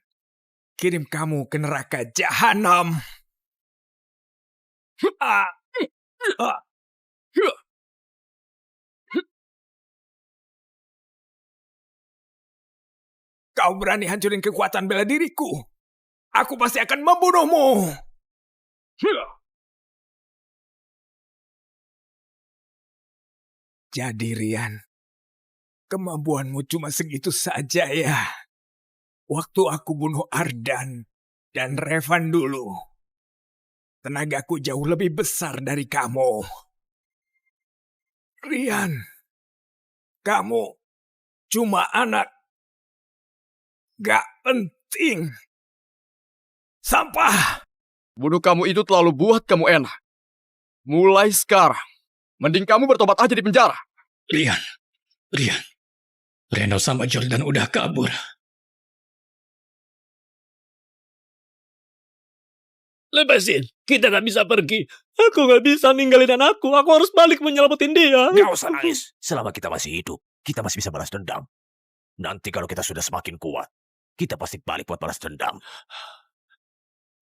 kirim kamu ke neraka jahanam. Kau berani hancurin kekuatan bela diriku? Aku pasti akan membunuhmu. Jadi Rian, kemampuanmu cuma segitu saja ya. Waktu aku bunuh Ardan dan Revan dulu, tenagaku jauh lebih besar dari kamu. Rian, kamu cuma anak gak penting. Sampah. Bunuh kamu itu terlalu buat kamu enak. Mulai sekarang, mending kamu bertobat aja di penjara. Rian Reno sama Jordan udah kabur. Lepasin, kita gak bisa pergi. Aku gak bisa ninggalin anakku. Aku harus balik menyelamatin dia. Gak usah nangis. Selama kita masih hidup, kita masih bisa balas dendam. Nanti kalau kita sudah semakin kuat, kita pasti balik buat balas dendam.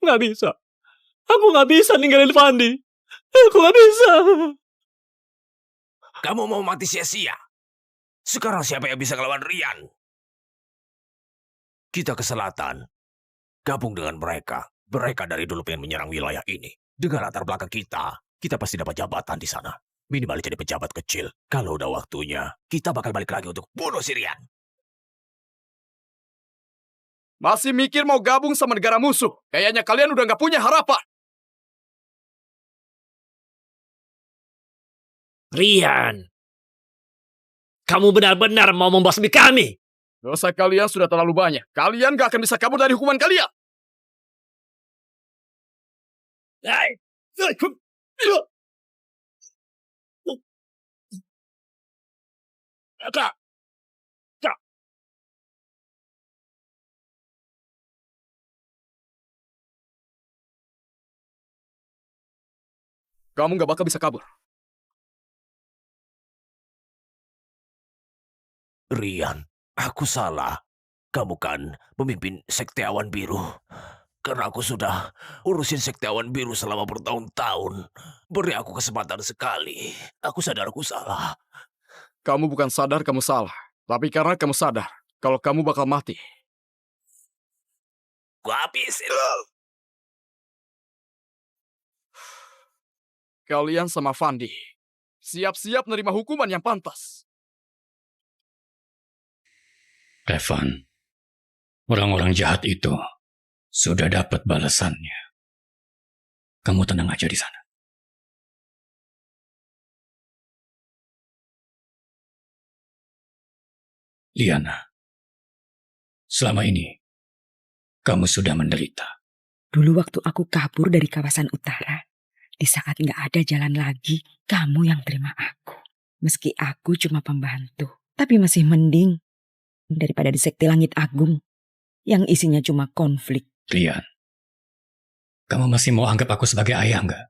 Gak bisa. Aku gak bisa ninggalin Fandi. Aku gak bisa. Kamu mau mati sia-sia? Sekarang siapa yang bisa ngelawan Rian? Kita ke selatan. Gabung dengan mereka. Mereka dari dulu pengen menyerang wilayah ini. Dengan latar belakang kita pasti dapat jabatan di sana. Minimal jadi pejabat kecil. Kalau udah waktunya, kita bakal balik lagi untuk bunuh si Rian. Masih mikir mau gabung sama negara musuh? Kayaknya kalian udah gak punya harapan. Rian, kamu benar-benar mau membasmi kami. Dosa kalian sudah terlalu banyak. Kalian gak akan bisa kabur dari hukuman kalian. Kamu gak bakal bisa kabur. Rian, aku salah. Kamu kan pemimpin Sekte Awan Biru. Karena aku sudah urusin Sekte Awan Biru selama bertahun-tahun. Beri aku kesempatan sekali. Aku sadar aku salah. Kamu bukan sadar kamu salah. Tapi karena kamu sadar kalau kamu bakal mati. Gua habisin lo. Kalian sama Fandi, siap-siap menerima hukuman yang pantas. Revan, orang-orang jahat itu sudah dapat balasannya. Kamu tenang aja di sana. Liana, selama ini kamu sudah menderita. Dulu waktu aku kabur dari kawasan utara, di saat nggak ada jalan lagi, kamu yang terima aku. Meski aku cuma pembantu, tapi masih mending daripada di sekte Langit Agung yang isinya cuma konflik. Rian, kamu masih mau anggap aku sebagai ayah nggak?